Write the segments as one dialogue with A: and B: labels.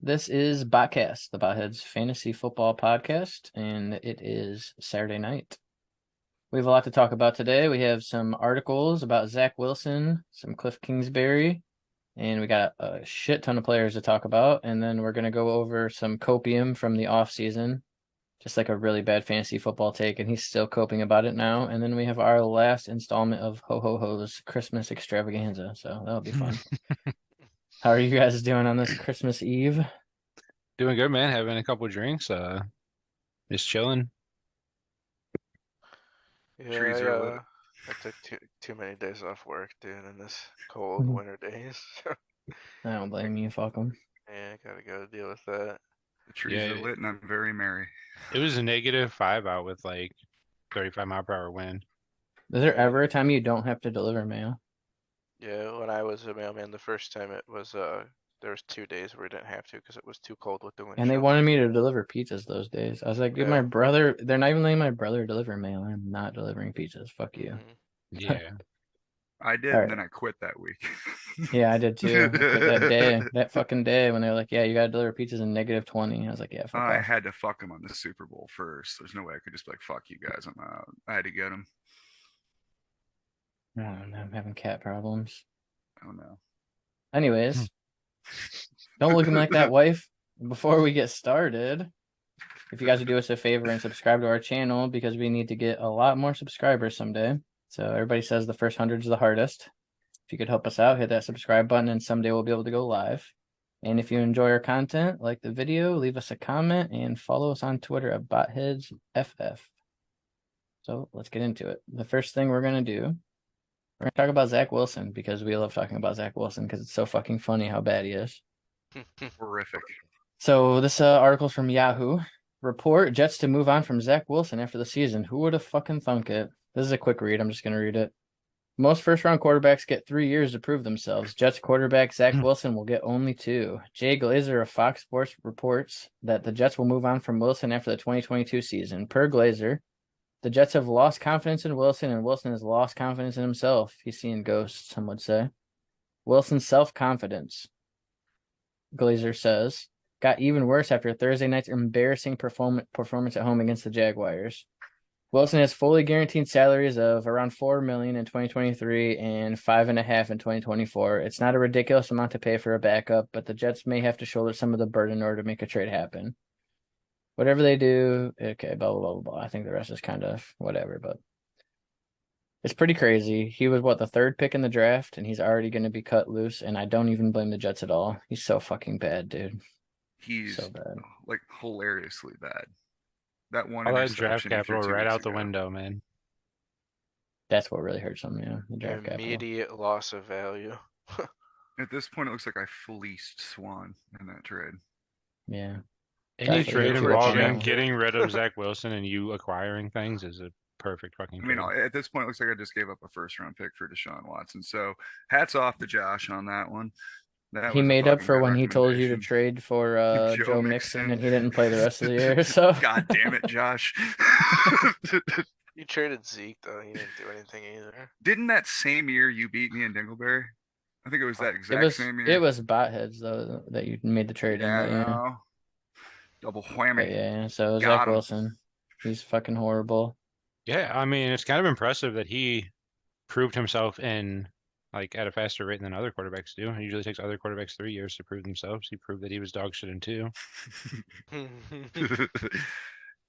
A: This is Botcast, the Botheads Fantasy Football Podcast, and it is Saturday night. We have a lot to talk about today. We have some articles about Zach Wilson, some Cliff Kingsbury, and we got a shit ton of players to talk about. And then we're going to go over some copium from the offseason, just like a really bad fantasy football take, and he's still coping about it now. And then we have our last installment of Ho Ho Ho's Christmas extravaganza, so that'll be fun. How are you guys doing on this Christmas Eve?
B: Doing good, man. Having a couple drinks. Just chilling.
C: Trees
D: Yeah,
C: are lit.
D: I took too many days off work, dude, in this cold winter days.
A: I don't blame you. Fuck them.
D: Yeah, gotta go deal with that.
C: The trees
B: Yeah.
C: are lit, and I'm very merry.
B: It was a -5 out with like 35-mile-per-hour wind.
A: Is there ever a time you don't have to deliver mail?
D: Yeah, when I was a mailman the first time, it was there was 2 days where we didn't have to because it was too cold with the wind.
A: And they
D: chill.
A: wanted me to deliver pizzas those days. I was like, dude,
D: Yeah.
A: my brother, they're not even letting my brother deliver mail. I'm not delivering pizzas. Fuck you.
D: Mhm.
B: Yeah.
C: I did,
A: All
C: and then I quit that week.
A: Yeah, I did too. I quit that day, that fucking day when they were like, yeah, you gotta deliver pizzas in -20. I was like, yeah, fuck
C: I
A: off.
C: had to fuck him on the Super Bowl first. There's no way I could just be like, fuck you guys, I'm out. I had to get him.
A: Oh, no, I'm having cat problems.
C: Oh no.
A: Anyways, don't look at me like that, wife. Before we get started, if you guys would do us a favor and subscribe to our channel, because we need to get a lot more subscribers someday. So everybody says the first 100 is the hardest. If you could help us out, hit that subscribe button, and someday we'll be able to go live. And if you enjoy our content, like the video, leave us a comment and follow us on Twitter at BotheadsFF. So let's get into it. The first thing we're going to do, we're going to talk about Zach Wilson, because we love talking about Zach Wilson because it's so fucking funny how bad he is.
C: Horrific.
A: So this article's from Yahoo. Report Jets to move on from Zach Wilson after the season. Who would have fucking thunk it? This is a quick read. I'm just going to read it. Most first-round quarterbacks get 3 years to prove themselves. Jets quarterback Zach Wilson will get only 2. Jay Glazer of Fox Sports reports that the Jets will move on from Wilson after the 2022 season. Per Glazer, the Jets have lost confidence in Wilson, and Wilson has lost confidence in himself. He's seeing ghosts, some would say. Wilson's self-confidence, Glazer says, got even worse after Thursday night's embarrassing performance at home against the Jaguars. Wilson has fully guaranteed salaries of around $4 million in 2023 and $5.5 million in 2024. It's not a ridiculous amount to pay for a backup, but the Jets may have to shoulder some of the burden in order to make a trade happen. Whatever they do, okay, blah, blah, blah, blah. I think the rest is kind of whatever, but it's pretty crazy. He was, the 3rd pick in the draft, and he's already going to be cut loose, and I don't even blame the Jets at all. He's so fucking bad, dude.
C: He's
A: So bad.
C: like hilariously bad. That one
B: All that draft
C: interception he threw
B: capital
C: 2
B: right
C: weeks
B: out the
C: ago.
B: window, man.
A: That's what really hurts him, yeah. The draft capital.
D: Immediate loss of value.
C: At this point, it looks like I fleeced Swan in that trade.
A: Yeah.
B: Any
A: That's
B: trade
A: what
B: involving
D: Jack.
B: getting rid of Zach Wilson and you acquiring things is a perfect fucking
C: I mean,
B: trade.
C: at this point, it looks like I just gave up a first-round pick for Deshaun Watson. So hats off to Josh on that one. That
A: He
C: was a
A: made up
C: fucking
A: for
C: good
A: when he told you to
C: recommendation.
A: trade for
C: Joe
A: Joe
C: Mixon.
A: Mixon, and he didn't play the rest of the year. So
C: God damn it, Josh.
D: You traded Zeke though. He didn't do anything either.
C: Didn't that same year you beat me in Dingleberry? I think it was that exact same year.
A: it was Botheads though that you made the trade in
C: Yeah,
A: that year.
C: no. Double
A: But
C: whammy.
A: yeah, so
C: Got
A: Zach
C: him.
A: Wilson, he's fucking horrible.
B: Yeah, I mean, it's kind of impressive that he proved himself in like at a faster rate than other quarterbacks do. It usually takes other quarterbacks 3 years to prove themselves. He proved that he was dog shit in 2.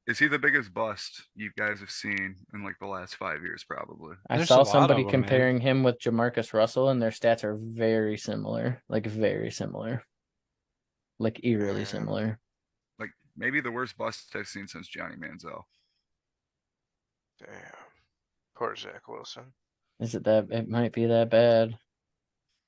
C: Is he the biggest bust you guys have seen in like the last 5 years? Probably.
A: I
B: There's a
A: saw
B: lot
A: somebody
B: of 'em, man.
A: comparing him with Jamarcus Russell, and their stats are very similar, like very similar, like eerily
D: Yeah.
A: similar.
C: Like maybe the worst bust I've seen since Johnny Manziel.
D: Damn. Poor Zach Wilson.
A: Is it that? It might be that bad. At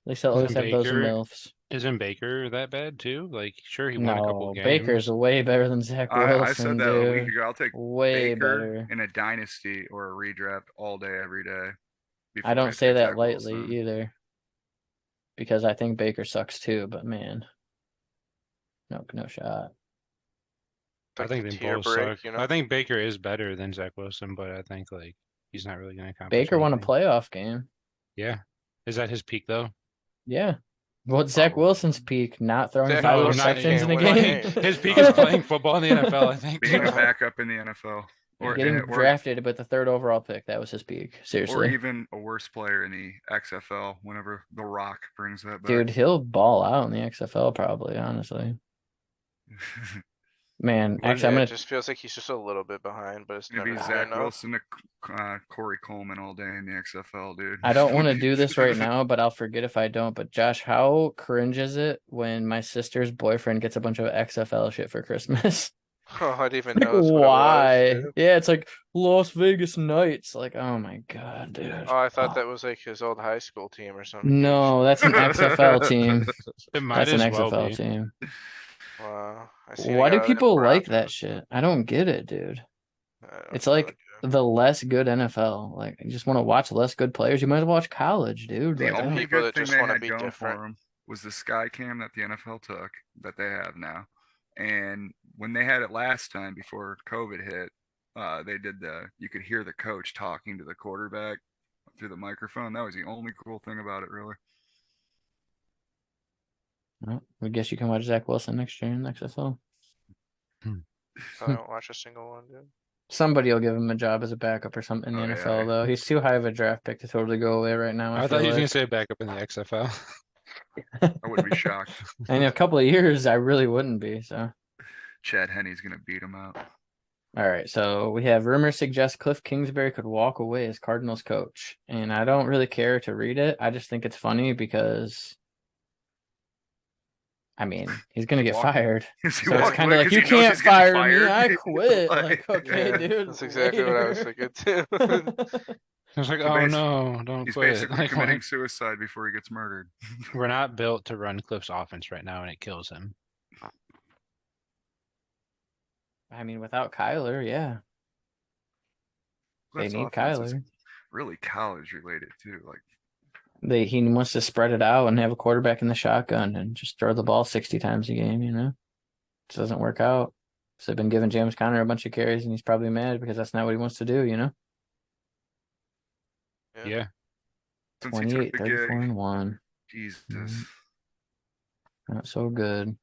A: least I'll always have those
B: Baker-
A: MILFs.
B: Isn't Baker that bad too? Like, sure, he won a couple
A: No,
B: games.
A: Baker's way better than Zach Wilson,
C: I said that a week
A: dude.
C: ago. I'll take
A: Way
C: Baker
A: better.
C: in a dynasty or a redraft all day, every day.
A: I don't say
C: take
A: that
C: Zach
A: lightly
C: Wilson.
A: either, because I think Baker sucks too. But man, no shot.
B: I think
D: the
B: they
D: tier
B: both
D: break,
B: suck.
D: you know?
B: I think Baker is better than Zach Wilson, but I think like he's not really going to accomplish
A: Baker won a
B: anything.
A: playoff game.
B: Yeah. Is that his peak though?
A: Yeah, What's Zach
C: Probably.
A: Wilson's peak? Not throwing
D: Zach
A: 5
B: Wilson
A: interceptions
D: can't
A: in a
D: win a
A: game.
D: game.
B: His peak is playing football in the NFL, I think.
C: Being a backup in the NFL, or
A: Getting
C: or
A: drafted with the 3rd overall pick. That was his peak.
C: or
A: Seriously.
C: even a worse player in the XFL. Whenever The Rock brings that back.
A: Dude, he'll ball out in the XFL probably, honestly. Man,
B: What-
A: actually, I'm
D: Yeah,
A: gonna
D: it just feels like he's just a little bit behind, but it's
C: Gonna
D: never
C: be
D: high
C: Zach
D: enough.
C: Wilson to Corey Coleman all day in the XFL, dude.
A: I don't want to do this right now, but I'll forget if I don't. But Josh, how cringe is it when my sister's boyfriend gets a bunch of XFL shit for Christmas?
D: Oh, I didn't even
A: Like,
D: notice what it
A: why?
D: was. dude.
A: Yeah, it's like Las Vegas Knights. Like, oh my god, dude.
D: Oh, I thought
A: Oh.
D: that was like his old high school team or something.
A: No, that's an XFL team.
B: It might
A: That's an
B: as well
A: XFL
B: be.
A: team.
D: Wow. I see
A: Why
D: they
A: do
D: got it in
A: people like
D: bronze.
A: that shit? I don't get it, dude.
D: I don't
A: It's
D: know,
A: like
D: dude.
A: the less good NFL. Like, you just want to watch less good players. You might as well watch college, dude.
C: The
A: Like, I
D: Some
A: don't-
C: only
D: people
C: good
D: that
C: thing
D: just
C: they
D: wanna
C: had
D: be
C: going
D: different.
C: for them was the sky cam that the NFL took that they have now. And when they had it last time before COVID hit, they did you could hear the coach talking to the quarterback through the microphone. That was the only cool thing about it, really.
A: Well, I guess you can watch Zach Wilson next year in the XFL.
D: I don't watch a single one, dude.
A: Somebody will give him a job as a backup or something in the
C: Oh, yeah.
A: NFL, though. He's too high of a draft pick to totally go away right now.
B: I
A: I
B: thought
A: feel
B: he was gonna
A: like.
B: say backup in the XFL.
C: I wouldn't be shocked.
A: In a couple of years, I really wouldn't be. So,
C: Chad Henney's gonna beat him out.
A: all right. So we have rumors suggest Cliff Kingsbury could walk away as Cardinals coach, and I don't really care to read it. I just think it's funny because, I mean, he's gonna get
C: Walking-
A: fired.
C: Is he
A: So it's
C: walking
A: kind of
C: away
A: like
C: 'cause
A: you
C: he knows
A: can't
C: he's getting
A: fire me. I
C: fired?
A: quit.
C: Like,
A: Like, okay,
D: Yeah,
A: dude.
D: That's exactly what I was
A: later.
D: thinking too.
B: I was like,
C: So
B: oh
C: basi-
B: no, don't
C: He's
B: quit.
C: basically
B: Like,
C: committing suicide before he gets murdered.
B: we're not built to run Cliff's offense right now, and it kills him.
A: I mean, without Kyler, yeah, they
C: Cliff's
A: need
C: offense is
A: Kyler.
C: really college related too. Like
A: He wants to spread it out and have a quarterback in the shotgun and just throw the ball 60 times a game, you know? It doesn't work out. So they've been giving James Conner a bunch of carries and he's probably mad because that's not what he wants to do, you know?
B: Yeah.
C: since he took
A: 28,
C: the
A: 34,
C: gig,
A: and 1.
C: Jesus,
A: Mhm. Not so good.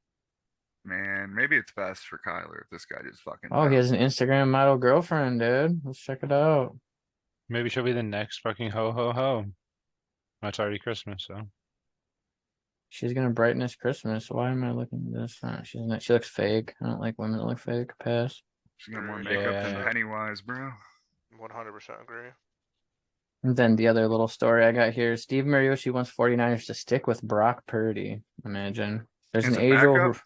C: man, maybe it's best for Kyler if this guy just fucking.
A: Oh, he has an Instagram model girlfriend, dude. Let's check it out.
B: Maybe she'll be the next fucking ho ho ho. It's already Christmas, so
A: She's gonna brighten his Christmas. Why am I looking at this? She's not. She looks fake. I don't like women that look fake. Pass.
C: She's got more
D: Yeah.
C: makeup than Pennywise, bro.
D: 100% agree.
A: And then the other little story I got here: Steve Mariucci wants 49ers to stick with Brock Purdy. Imagine there's
C: As
A: an
C: a
A: age-old.
C: backup?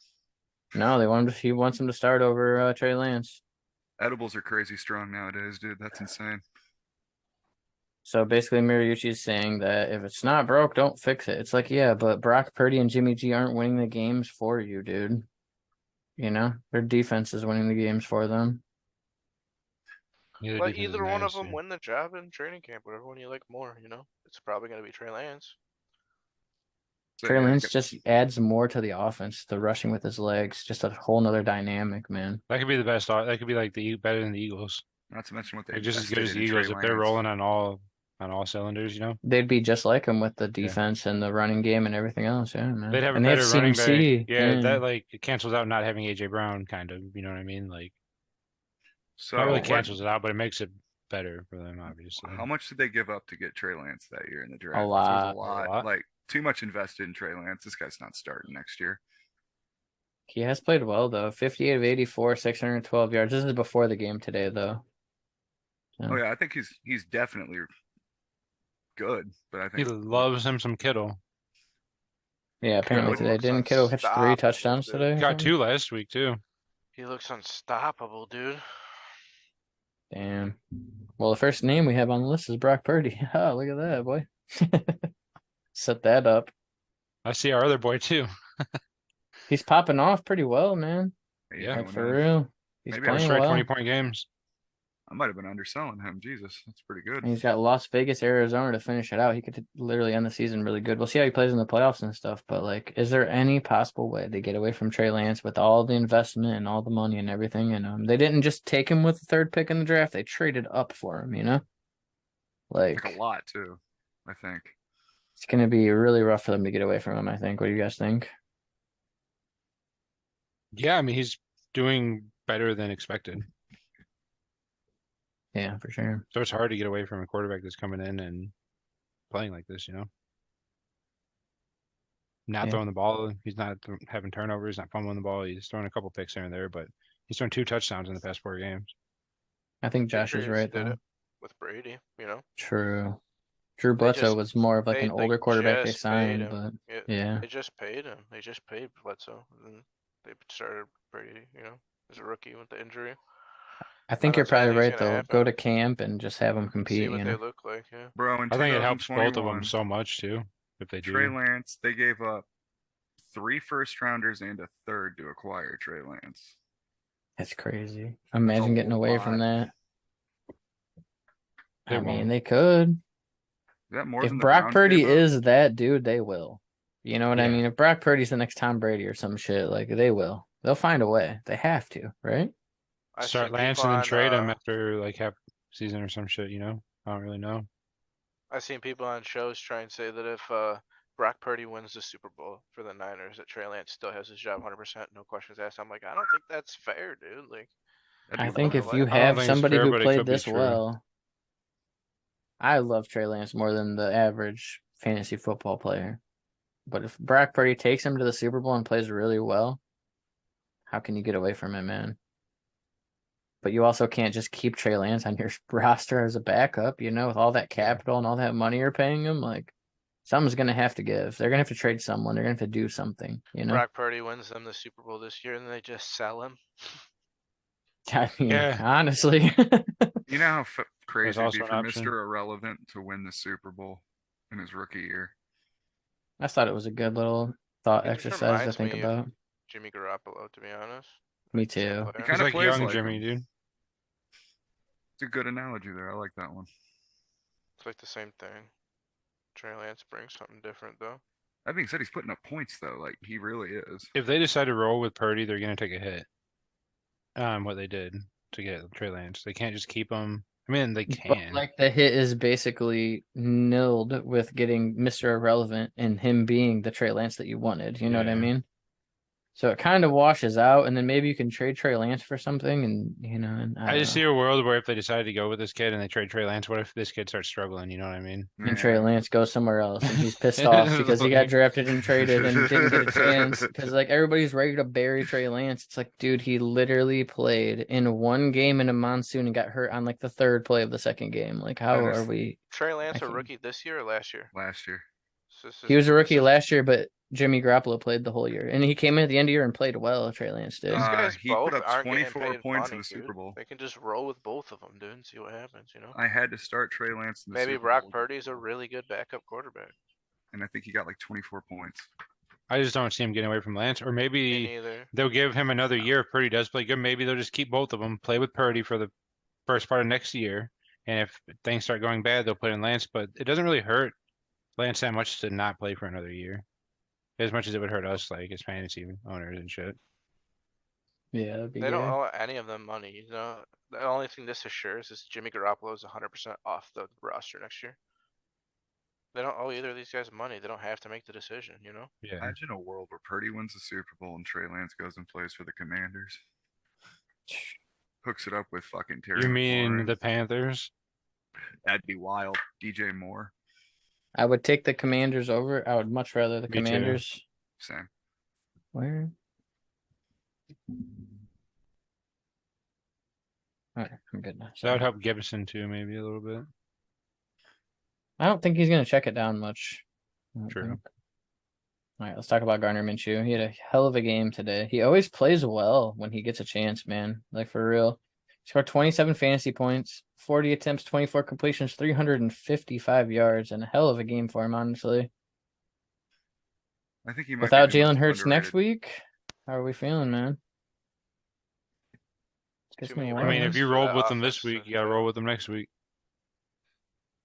A: No, they want him. He wants him to start over Trey Lance.
C: Edibles are crazy strong nowadays, dude. That's insane.
A: So basically, Mariucci is saying that if it's not broke, don't fix it. It's like, yeah, but Brock Purdy and Jimmy G aren't winning the games for you, dude. You know, their defense is winning the games for them.
B: neither
D: Let
B: defense is
D: either one of them
B: nasty.
D: win the job in training camp, whatever one you like more, you know? It's probably going to be Trey Lance.
C: So,
A: Trey
C: yeah,
A: Lance just adds more to the offense, the rushing with his legs, just a whole nother dynamic, man.
B: That could be the best. That could be like better than the Eagles.
C: not to mention what they
B: Like just as good
C: invested
B: as the
C: in Trey
B: Eagles if they're
C: Lance.
B: rolling on all cylinders. You know,
A: They'd be just like him with the defense and the running game and everything else, yeah, man.
B: they'd have a
A: and they have
B: better running back.
A: CMC.
B: Yeah, that like it cancels out not having AJ Brown, kind of. You know what I mean? Like
C: So
B: not really
C: what-
B: cancels it out, but it makes it better for them, obviously.
C: How much did they give up to get Trey Lance that year in the draft?
A: A
C: 'Cause it was
A: lot.
C: a lot.
B: A lot.
C: Like too much invested in Trey Lance. This guy's not starting next year.
A: He has played well though. 58 of 84, 612 yards. This is before the game today, though.
C: Oh yeah, I think he's definitely good, but I
B: He
C: think
B: loves him some Kittle.
A: Yeah, apparently
C: Kittle
A: today.
D: looks
A: Didn't Kittle catch 3
D: unstoppable,
A: touchdowns
D: dude.
A: today? or
B: Got
A: something?
B: 2 last week too.
D: He looks unstoppable, dude.
A: Damn. Well, the first name we have on the list is Brock Purdy. Oh, look at that, boy. Set that up.
B: I see our other boy too.
A: He's popping off pretty well, man.
C: he's
B: Yeah.
A: Like
C: doing
A: for
C: it.
A: real. He's
C: Maybe I was
A: playing
B: Straight
A: well.
B: 20-point games.
C: I might have been underselling him. Jesus, that's pretty good.
A: And he's got Las Vegas, Arizona to finish it out. He could literally end the season really good. We'll see how he plays in the playoffs and stuff. But like, is there any possible way they get away from Trey Lance with all the investment and all the money and everything? And they didn't just take him with the 3rd pick in the draft. They traded up for him, you know?
C: Like
A: Like,
C: a lot too, I think.
A: It's gonna be really rough for them to get away from him, I think. What do you guys think?
B: Yeah, I mean, he's doing better than expected.
A: Yeah, for sure.
B: So it's hard to get away from a quarterback that's coming in and playing like this, you know? Not
A: Yeah.
B: throwing the ball. He's not having turnovers, not fumbling the ball. He's throwing a couple picks here and there, but he's thrown 2 touchdowns in the past 4 games.
A: I think Josh is
D: Patriots
A: right
D: did
A: though.
D: it with Brady, you know?
A: True. Drew
D: They
A: Bledsoe
D: just
A: was more of like
D: they
A: an older quarterback they
D: just paid
A: signed,
D: him.
A: but
D: Yeah,
A: yeah.
D: they just paid him. They just paid Bledsoe. And they started Brady, you know, as a rookie with the injury.
A: I
D: I'm
A: think
D: not
A: you're
D: saying
A: probably
D: anything's
A: right
D: gonna
A: though. Go to
D: happen.
A: camp and just have them
D: See
A: compete,
D: what
A: you
D: they
A: know.
D: look like, yeah.
C: Bro, in
B: I think it helps both of them
C: 2021,
B: so much too, if they
C: Trey
B: do.
C: Lance, they gave up 3 first-rounders and a third to acquire Trey Lance.
A: That's crazy.
C: That's
A: Imagine
C: a
A: getting away from
C: lot.
A: that.
B: They
A: I mean,
B: won't.
A: they could.
C: Is that more
A: If
C: than the
A: Brock
C: Browns
A: Purdy
C: gave up?
A: is that dude, they will. You know what I
B: Yeah.
A: mean? If Brock Purdy's the next Tom Brady or some shit, like they will. They'll find a way. They have to, right?
D: I
B: Start
D: seen
B: Lance
D: people
B: and then
D: on
B: trade him after like half season or some shit, you know? I don't really know.
D: I seen people on shows try and say that if Brock Purdy wins the Super Bowl for the Niners, that Trey Lance still has his job 100%, no questions asked. I'm like, I don't think that's fair, dude. Like,
C: That'd
A: I
C: be
A: think
C: wild.
A: if you
B: I don't
A: have
B: think it's
A: somebody
B: fair,
A: who
B: but it
A: played
B: could be
A: this
B: true.
A: well, I love Trey Lance more than the average fantasy football player. But if Brock Purdy takes him to the Super Bowl and plays really well, how can you get away from it, man? But you also can't just keep Trey Lance on your roster as a backup, you know, with all that capital and all that money you're paying him. Like, something's going to have to give. They're going to have to trade someone. They're going to have to do something, you know?
D: Brock Purdy wins them the Super Bowl this year, and they just sell him.
A: I mean,
B: Yeah.
A: honestly.
C: You know how crazy it'd be
B: also an
C: for
B: option.
C: Mr. Irrelevant to win the Super Bowl in his rookie year?
A: I thought it was a good little thought
D: He just
A: exercise to
D: reminds
A: think
D: me of
A: about.
D: Jimmy Garoppolo, to be honest.
A: Me
D: Same
A: too.
C: He
D: player.
C: kind
B: He's
C: of
B: like
C: plays
B: young
C: like
B: Jimmy,
C: him.
B: dude.
C: It's a good analogy there. I like that one.
D: It's like the same thing. Trey Lance brings something different, though.
C: That being said, he's putting up points though. Like he really is.
B: If they decide to roll with Purdy, they're gonna take a hit. What they did to get Trey Lance. They can't just keep him. I mean, they
A: But
B: can.
A: like the hit is basically nilled with getting Mr. Irrelevant and him being the Trey Lance that you wanted. You know what I
B: Yeah.
A: mean? So it kind of washes out, and then maybe you can trade Trey Lance for something, and you know, and
B: I
A: don't
B: just
A: know.
B: see a world where if they decide to go with this kid and they trade Trey Lance, what if this kid starts struggling? You know what I mean?
A: And Trey
C: Yeah.
A: Lance goes somewhere else, and he's pissed off because he got
B: Like-
A: drafted and traded and didn't get a chance. Because like everybody's ready to bury Trey Lance. It's like, dude, he literally played in one game in a monsoon and got hurt on like the third play of the second game. Like, how
C: That is-
A: are we?
D: Trey Lance a
A: can't-
D: rookie this year or last year?
C: Last year.
A: He was a rookie last year, but Jimmy Garoppolo played the whole year, and he came in at the end of the year and played well. Trey Lance did.
D: These guys
C: He put
D: both
C: up
D: aren't getting
C: 24
D: paid
C: points
D: money,
C: in the Super
D: dude.
C: Bowl.
D: They can just roll with both of them, dude, and see what happens, you know?
C: I had to start Trey Lance in the
D: Maybe
C: Super
D: Brock
C: Bowl,
D: Purdy's a really good backup quarterback.
C: and I think he got like 24 points.
B: I just don't see him getting away from Lance. Or
D: Me
B: maybe
D: neither.
B: they'll give him another year if Purdy does play good. Maybe they'll just keep both of them, play with Purdy for the first part of next year. And if things start going bad, they'll put in Lance. But it doesn't really hurt Lance that much to not play for another year. As much as it would hurt us, like as fantasy owners and shit.
A: Yeah, that'd be
D: They don't
A: good.
D: owe any of them money, you know? The only thing this assures is Jimmy Garoppolo is 100% off the roster next year. They don't owe either of these guys money. They don't have to make the decision, you know?
B: Yeah.
C: Imagine a world where Purdy wins the Super Bowl and Trey Lance goes and plays for the Commanders. Hooks it up with fucking Terry.
B: You mean
C: McLaurin.
B: the Panthers?
C: That'd be wild. DJ Moore.
A: I would take the Commanders over. I would much rather the
B: Me too.
A: Commanders.
C: Same.
A: Where? All right, I'm good now.
B: That would
A: Sorry.
B: help Gibson too, maybe a little bit.
A: I don't think he's gonna check it down much. I don't
B: True.
A: think. All right, let's talk about Gardner Minshew. He had a hell of a game today. He always plays well when he gets a chance, man. Like for real. He scored 27 fantasy points, 40 attempts, 24 completions, 355 yards, and a hell of a game for him, honestly.
C: I think he might
A: Without
C: be the most
A: Jalen Hurts next
C: underrated.
A: week, how are we feeling, man? Let's get
D: Too
A: some
D: many
B: I mean, if
D: weapons
B: you
D: for
B: rolled
D: that
B: with them this
D: offense
B: week,
D: to
B: you gotta
D: fail.
B: roll with them next week.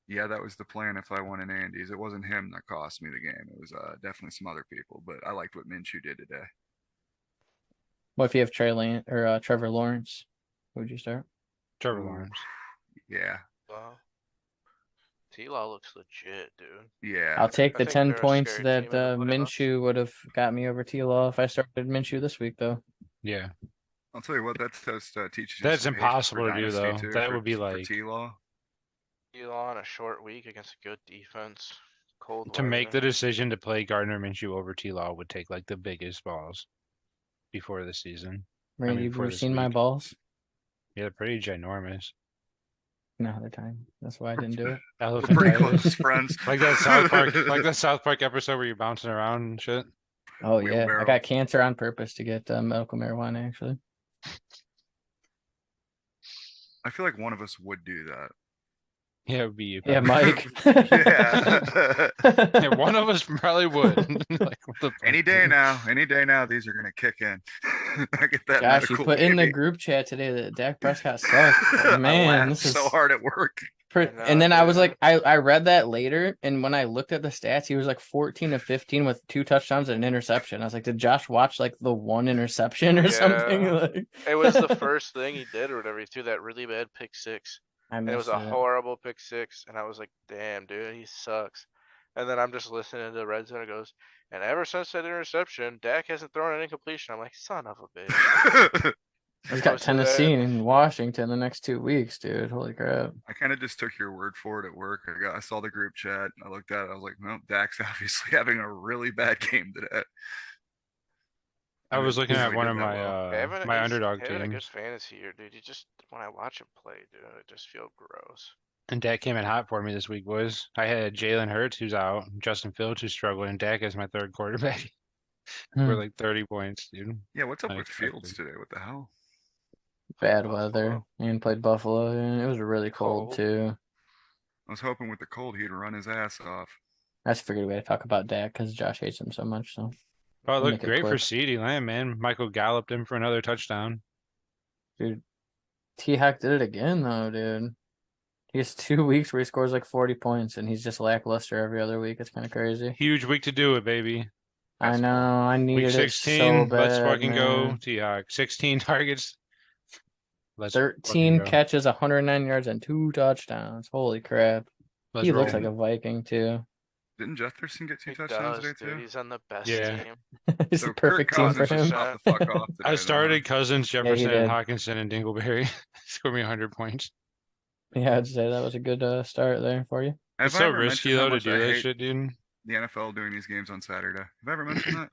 C: Yeah, that was the plan if I won in Andy's. It wasn't him that cost me the game. It was definitely some other people, but I liked what Minshew did today.
A: What if you have Trevor Lawrence? Who would you start?
B: Trevor
C: Ooh.
B: Lawrence.
C: Yeah.
D: Wow. T-Law looks legit, dude.
C: Yeah.
A: I'll take
D: I
A: the
D: think
A: 10
D: they're a
A: points
D: scary
A: that
D: team in the playoffs.
A: Minshew would have got me over T-Law if I started Minshew this week, though.
B: Yeah,
C: I'll tell you what, that test teaches you
B: that's
C: some patience
B: impossible
C: for
B: to do
C: Dynasty
B: though.
C: too,
B: That would be
C: for
B: like
C: T-Law.
D: T-Law on a short week against a good defense. Cold
B: to make the
D: weather.
B: decision to play Gardner Minshew over T Law would take like the biggest balls before the season.
A: Randy, have
B: before
A: you
B: this
A: seen my
B: week.
A: balls?
B: Yeah, they're pretty ginormous.
A: No, they're tiny. That's why I didn't do it.
C: We're pretty
B: Elephantitis.
C: close friends.
B: like that South Park episode where you're bouncing around and shit.
A: Oh yeah, I
C: Wheelbarrow.
A: got cancer on purpose to get medical marijuana. Actually,
C: I feel like one of us would do that.
B: Yeah, it would be you.
A: yeah,
B: probably.
A: Mike.
C: Yeah.
B: Yeah, one of us probably would. Like, what the fuck,
C: Any day
B: dude?
C: now, these are gonna kick in. I get that
A: Josh, you
C: medical
A: put in the
C: baby.
A: group chat today that Dak Prescott sucks.
C: I
A: Man,
C: laughed
A: this is
C: so hard at work.
D: I know,
A: And then I was
D: dude.
A: like, I read that later, and when I looked at the stats, he was like 14 of 15 with 2 touchdowns and an interception. I was like, did Josh watch like the one interception or something?
D: Yeah.
A: Like,
D: It was the first thing he did or whatever. He threw that really bad pick six.
A: I
D: And it was
A: missed
D: a
A: it.
D: horrible pick six. And I was like, damn, dude, he sucks. And then I'm just listening to the red zone. It goes, and ever since that interception, Dak hasn't thrown an incompletion. I'm like, son of a bitch.
A: He's got
D: Goes to
A: Tennessee
D: that.
A: and Washington the next 2 weeks, dude. Holy crap.
C: I kind of just took your word for it at work. I saw the group chat. I looked at it. I was like, well, Dak's obviously having a really bad game today.
B: I was looking at
C: He
B: one
C: did
B: of
C: that
B: my
C: well.
B: my
D: He's
B: underdog
D: having a good
B: teams,
D: fantasy year, dude. You just, when I watch him play, dude, I just feel gross.
B: and Dak came in hot for me this week. Was I had Jalen Hurts who's out, Justin Fields who's struggling, and Dak as my third quarterback for
A: Hmm.
B: like 30 points, dude.
C: Yeah, what's up with
B: Unexpected.
C: Fields today? What the hell?
A: Bad
D: Buffalo.
A: weather. And played Buffalo, and it was really cold
D: Cold.
A: too.
C: I was hoping with the cold he'd run his ass off.
A: I just figured we had to talk about Dak because Josh hates him so much. So
B: Oh, it
A: We'll
B: looked
A: make it
B: great for
A: quick.
B: CeeDee Lamb, man. Michael galloped him for another touchdown.
A: dude, T Hack did it again though, dude. He has 2 weeks where he scores like 40 points, and he's just lackluster every other week. It's kind of crazy.
B: Huge week to do it, baby.
A: I
C: That's
A: know. I
B: Week
A: needed it
B: 16,
A: so bad.
B: let's fucking go,
A: man.
B: T-Hawk. 16 targets. Let's
A: 13
B: go.
A: catches, 109 yards, and 2 touchdowns. Holy crap.
B: Let's
A: He
B: roll.
A: looks like a Viking too.
C: Didn't Jefferson get 2
D: He
C: touchdowns
D: does,
C: today
D: dude.
C: too?
D: He's on the best
B: Yeah.
D: team.
A: It's
C: So
A: the perfect
C: Kirk
A: team for
C: Cousins
A: him.
C: just popped the fuck off today.
B: I
C: though,
B: started Cousins,
A: he
B: Jefferson,
A: did.
B: Hawkinson, and Dingleberry. Scored me 100 points.
A: Yeah, I'd say that was a good start there for you.
C: Have
B: It's
C: I
B: so
C: ever
B: risky
C: mentioned how
B: though to
C: much
B: do
C: I
B: that
C: hate
B: shit, dude.
C: the NFL doing these games on Saturday? Have I ever mentioned that?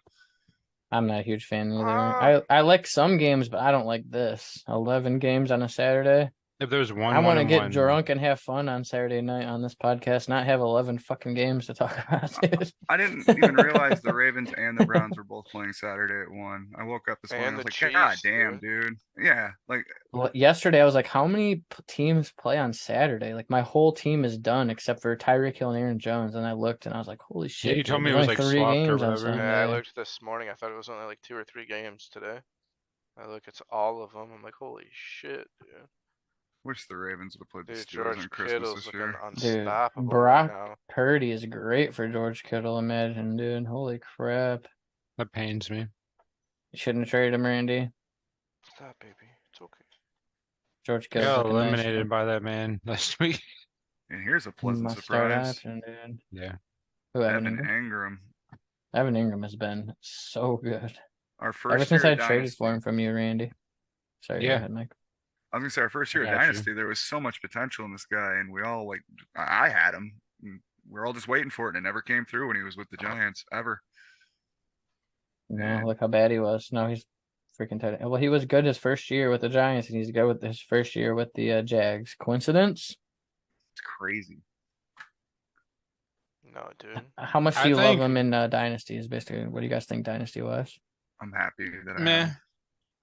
A: I'm not a huge fan either.
D: Ah.
A: I like some games, but I don't like this. 11 games on a Saturday.
B: If there was one,
A: I want to
B: and
A: get
B: one,
A: drunk and have fun on Saturday night on this podcast, not have 11 fucking games to talk about, dude.
C: I didn't even realize the Ravens and the Browns were both playing Saturday at 1. I woke up this morning.
D: And
C: I was
D: the
C: like, God
D: Chiefs,
C: damn, dude. Yeah, like
A: Well, yesterday I was like, how many teams play on Saturday? Like my whole team is done except for Tyreek Hill and Aaron Jones. And I looked and I was like, holy shit.
B: you told
A: dude,
B: me it
A: there's
B: was,
A: only
B: like,
A: 3
B: swapped or
A: games on
B: whatever.
A: Sunday.
D: Yeah, I looked this morning. I thought it was only like 2 or 3 games today. I look, it's all of them. I'm like, holy shit, dude.
C: wish the Ravens would have played the
D: Dude,
C: Steelers on
D: George
C: Christmas
D: Kittle's
C: this
D: looking
C: year.
D: unstoppable
A: Brock-
D: right now.
A: Purdy is great for George Kittle, imagine, dude. Holy crap.
B: That pains me.
A: You shouldn't have traded him, Randy.
D: Stop, baby. It's okay.
A: George
B: I
A: Kittle's
B: got
A: looking nice.
B: eliminated by that man last week.
C: And here's a pleasant
A: Must start
C: surprise.
A: option, dude.
B: Yeah.
A: Who, Evan
C: Evan
A: Ingram?
C: Ingram.
A: Evan Ingram has been so good.
C: Our first
A: Ever since
C: year
A: I
C: of
A: traded
C: Dynasty.
A: for him from you, Randy. Sorry,
B: Yeah.
A: go ahead, Mike.
C: I was gonna say our first year
B: I
C: of
B: got you.
C: Dynasty, there was so much potential in this guy, and we all like I had him. And we're all just waiting for it, and it never came through when he was with the Giants ever.
A: No,
C: Yeah.
A: look how bad he was. No, he's freaking tight. Well, he was good his first year with the Giants, and he's good with his first year with the Jags. Coincidence?
C: It's crazy.
D: No, dude.
A: How much
B: I
A: do you love
B: think-
A: him in Dynasty? Is basically what do you guys think Dynasty was?
C: I'm happy that I
B: Meh.
C: have him.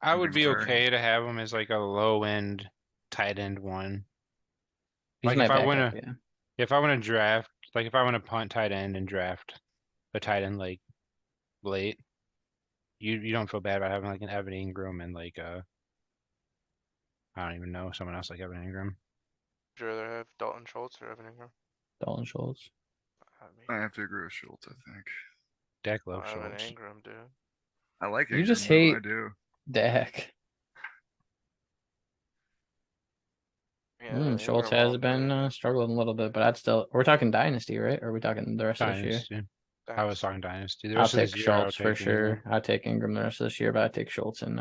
B: I would be
C: Inventory.
B: okay to have him as like a low end tight end one.
A: He's
B: Like,
A: my
B: if I
A: backup,
B: wanna-
A: yeah.
B: If I want to draft, like if I want to punt tight end and draft a tight end like late, you don't feel bad about having like an Evan Ingram and like I don't even know, someone else like Evan Ingram.
D: Would you rather have Dalton Schultz or Evan Ingram?
A: Dalton Schultz.
D: I
C: I
D: mean,
C: have to agree with Schultz. I think
B: Dak loves
D: Evan
B: Schultz.
D: Ingram, dude.
C: I like it.
A: You just hate-
C: I do.
A: Dak. Schultz
D: Ingram
A: has
D: all
A: been
D: day.
A: struggling a little bit, but I'd still. We're talking dynasty, right? Or are we talking the rest of this year?
B: Dynasty. I was talking dynasty. The
A: I'll
B: rest of
A: take
B: this year, I would
A: Schultz for
B: take Ingram.
A: sure. I'll take Ingram the rest of this year, but I take Schultz in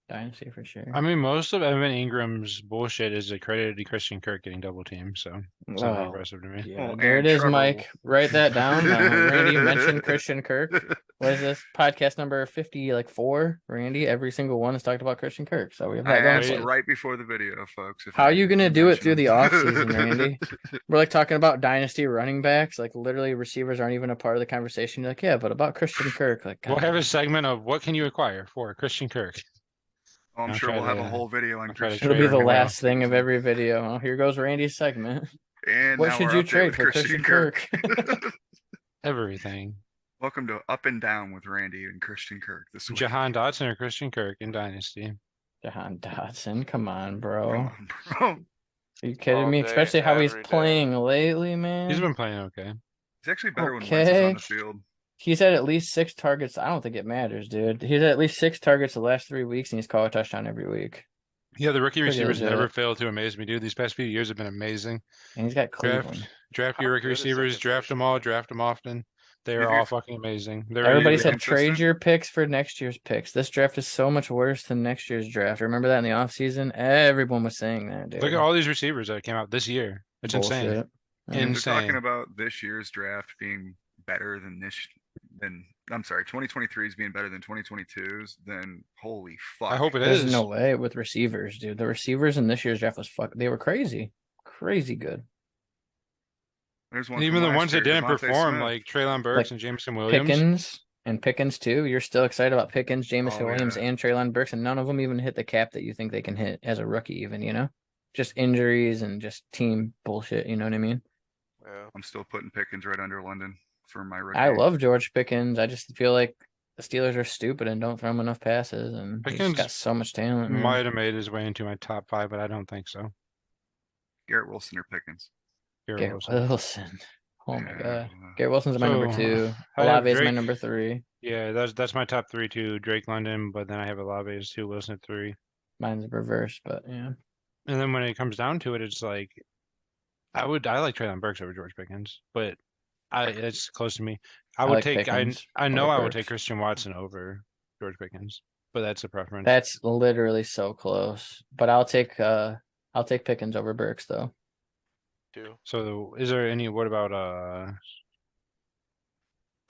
A: dynasty for sure.
B: I mean, most of Evan Ingram's bullshit is accredited to Christian Kirk getting double teamed, so it's not that
A: Oh,
B: impressive to me.
A: yeah,
C: Well,
A: there it
C: and
A: is,
C: Trevor
A: Mike. Write that down. Randy mentioned Christian Kirk. What is this podcast number 50? Like 4? Randy, every single one has talked about Christian Kirk. So we have
C: I
A: that going.
C: asked
B: Wait.
A: for-
C: right before the video, folks. If
A: How are you
C: can
A: gonna do it
C: mention
A: through
C: him.
A: the offseason, Randy? We're like talking about dynasty running backs. Like literally, receivers aren't even a part of the conversation. You're like, yeah, but about Christian Kirk, like,
B: We'll
A: God.
B: have a segment of what can you acquire for Christian Kirk.
C: Oh, I'm
B: I'll
C: sure
B: try
C: we'll have a
B: to-
C: whole video on
B: I'll try to
C: Christian
A: It'll be
B: trade
A: the
B: him
C: Kirk.
B: well.
A: last thing of every video. Oh, here goes Randy's segment.
C: And
A: What
C: now
A: should
C: we're
A: you
C: up there
A: trade
C: with
A: for Christian Kirk?
B: Everything.
C: Welcome to Up and Down with Randy and Christian Kirk this week.
B: Jahan Dotson or Christian Kirk in dynasty.
A: Jahan Dotson, come on,
C: Come
A: bro.
C: on, bro.
A: Are you kidding
D: All
A: me?
D: day,
A: Especially how he's
D: every day.
A: playing lately, man.
B: He's been playing okay.
C: He's actually better when Wentz is on the
A: Okay.
C: field.
A: He's had at least 6 targets. I don't think it matters, dude. He's had at least 6 targets the last 3 weeks, and he's caught a touchdown every week.
B: Yeah, the rookie
A: Pretty
B: receivers
A: legit.
B: never fail to amaze me, dude. These past few years have been amazing.
A: And he's got Cleveland.
B: Draft
D: How
B: your rookie
D: good is that
B: receivers, draft them all,
D: division,
B: draft them often. They
C: If
B: are
C: you-
B: all fucking amazing. They're
A: Everybody
C: Are you
A: said
C: consistent?
A: trade your picks for next year's picks. This draft is so much worse than next year's draft. Remember that in the offseason? Everyone was saying that, dude.
B: Look at all these receivers that came out this year. It's insane.
A: Bullshit.
C: If they're
B: Insane.
C: talking about this year's draft being better than I'm sorry, 2023's being better than 2022's, then holy fuck.
B: I hope it
A: There's
B: is.
A: no way with receivers, dude. The receivers in this year's draft was they were crazy. Crazy good.
C: There's one
B: And
C: from
B: even the
C: last
B: ones that
C: year,
B: didn't
C: Devontae
B: perform,
C: Smith.
B: like Traylon Burks
A: Like
B: and Jameson Williams.
A: Pickens too. You're still excited about Pickens, Jameson
C: Oh,
A: Williams,
C: yeah.
A: and Traylon Burks, and none of them even hit the cap that you think they can hit as a rookie, even, you know? Just injuries and just team bullshit, you know what I mean?
D: Yeah.
C: I'm still putting Pickens right under London for my rookie.
A: I love George Pickens. I just feel like the Steelers are stupid and don't throw him enough passes, and he's
B: Pickens
A: got so much talent. Man.
B: Might have made his way into my top 5, but I don't think so.
C: Garrett Wilson or Pickens.
B: Garrett
A: Garrett
B: Wilson.
A: Wilson. Oh my
C: Yeah.
A: god. Garrett Wilson's my number
B: So,
A: 2.
B: I have
A: Olave is my
B: Drake.
A: number 3.
B: Yeah, that's my top 3 too. Drake London, but then I have Olave as 2, Wilson at 3.
A: Mine's reverse, but yeah.
B: And then when it comes down to it, it's like I like Traylon Burks over George Pickens, but it's close to me. I would
A: like
B: take
A: Pickens
B: I know
A: over
B: I would take
A: Burks.
B: Christian Watson over George Pickens, but that's a preference.
A: That's literally so close. But I'll take Pickens over Burks though.
D: Do.
B: So is there any what about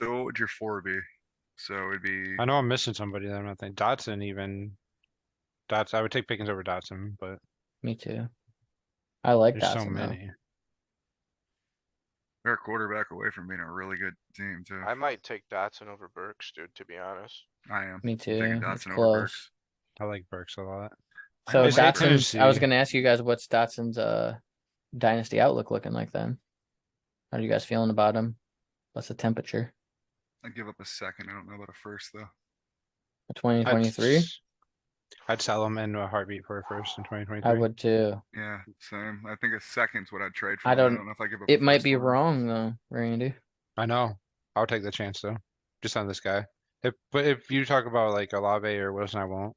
C: So what would your 4 be? So it'd be
B: I know I'm missing somebody that I'm not thinking. Dotson even. Dotson, I would take Pickens over Dotson, but
A: Me too. I like
B: there's so
A: Dotson though.
B: many.
C: they're a quarterback away from being a really good team too.
D: I might take Dotson over Burks, dude, to be honest.
C: I am.
A: Me
C: I'm
A: too.
C: taking
A: It's
C: Dotson over
A: close.
C: Burks.
B: I like Burks a lot.
A: So
B: Is that
A: Dotson's. I was
B: Tennessee?
A: gonna ask you guys what's Dotson's dynasty outlook looking like then. How are you guys feeling about him? What's the temperature?
C: I'd give up a second. I don't know about a first though.
A: 2023?
B: I'd sell him in a heartbeat for a first in 2023.
A: I would too.
C: Yeah, same. I think a second's what I'd trade for.
A: I
C: but
A: don't-
C: know if I give up.
A: It
C: a
A: might
C: first
A: be
C: for him.
A: wrong though, Randy.
B: I know. I'll take the chance though, just on this guy. But if you talk about like Olave or Wilson, I won't.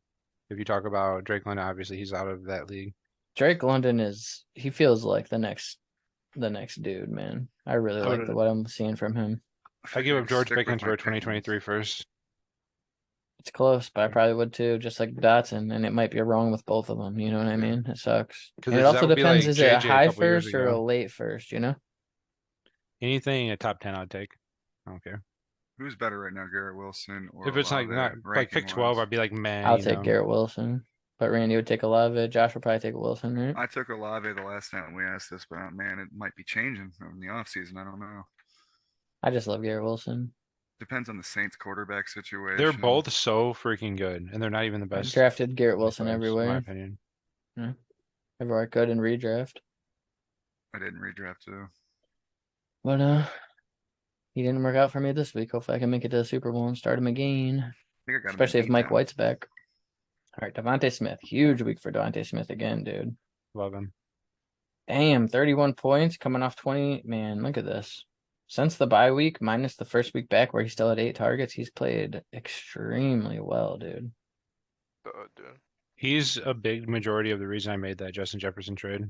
B: If you talk about Drake London, obviously he's out of that league.
A: Drake London he feels like the next dude, man. I really
B: I
A: like
B: would-
A: what I'm seeing from him.
B: I give up George
C: Stick with
B: Pickens
C: my
B: for a
C: Pickens.
B: 2023 first.
A: It's close, but I probably would too, just like Dotson, and it might be wrong with both of them. You know what I mean? It sucks.
B: 'Cause
A: And it
B: that
A: also
B: would be
A: depends:
B: like
A: is it a
B: JJ a
A: high
B: couple years
A: first or a
B: ago.
A: late first? You know?
B: Anything a top 10, I'd take. I don't care.
C: Who's better right now, Garrett Wilson or
B: If it's like
C: Olave,
B: not like pick 12,
C: ranking-wise?
B: I'd be like, man.
A: I'll take Garrett Wilson, but Randy would take Olave. Josh would probably take Wilson, right?
C: I took Olave the last time we asked this, but man, it might be changing in the offseason. I don't know.
A: I just love Garrett Wilson.
C: Depends on the Saints quarterback situation.
B: They're both so freaking good, and they're not even the
A: I
B: best.
A: drafted Garrett Wilson
B: players, in my
A: everywhere,
B: opinion.
A: everywhere I could in redraft.
C: I didn't redraft too.
A: But he didn't work out for me this week. Hopefully, I can make it to the Super Bowl and start him again.
C: I think I got him
A: Especially
C: in
A: if Mike
C: beatdown.
A: White's back. All right, Devontae Smith. Huge week for Devontae Smith again, dude.
B: Love him.
A: Damn, 31 points coming off 20. Man, look at this. Since the bye week, minus the first week back where he still had 8 targets, he's played extremely well, dude.
D: Dude.
B: He's a big majority of the reason I made that Justin Jefferson trade.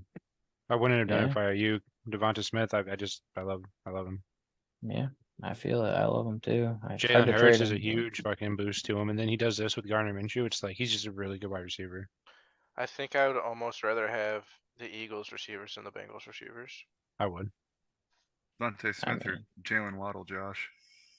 B: I wouldn't have done
A: Yeah.
B: it if I were you. Devonta Smith, I love him.
A: Yeah, I feel it. I love him too. I tried
B: Jalen
A: to
B: Hurts
A: trade
B: is a
A: him.
B: huge fucking boost to him, and then he does this with Gardner Minshew. It's like he's just a really good wide receiver.
D: I think I would almost rather have the Eagles receivers than the Bengals receivers.
B: I would.
C: Devontae Smith or
A: mean-
C: Jalen Waddle, Josh.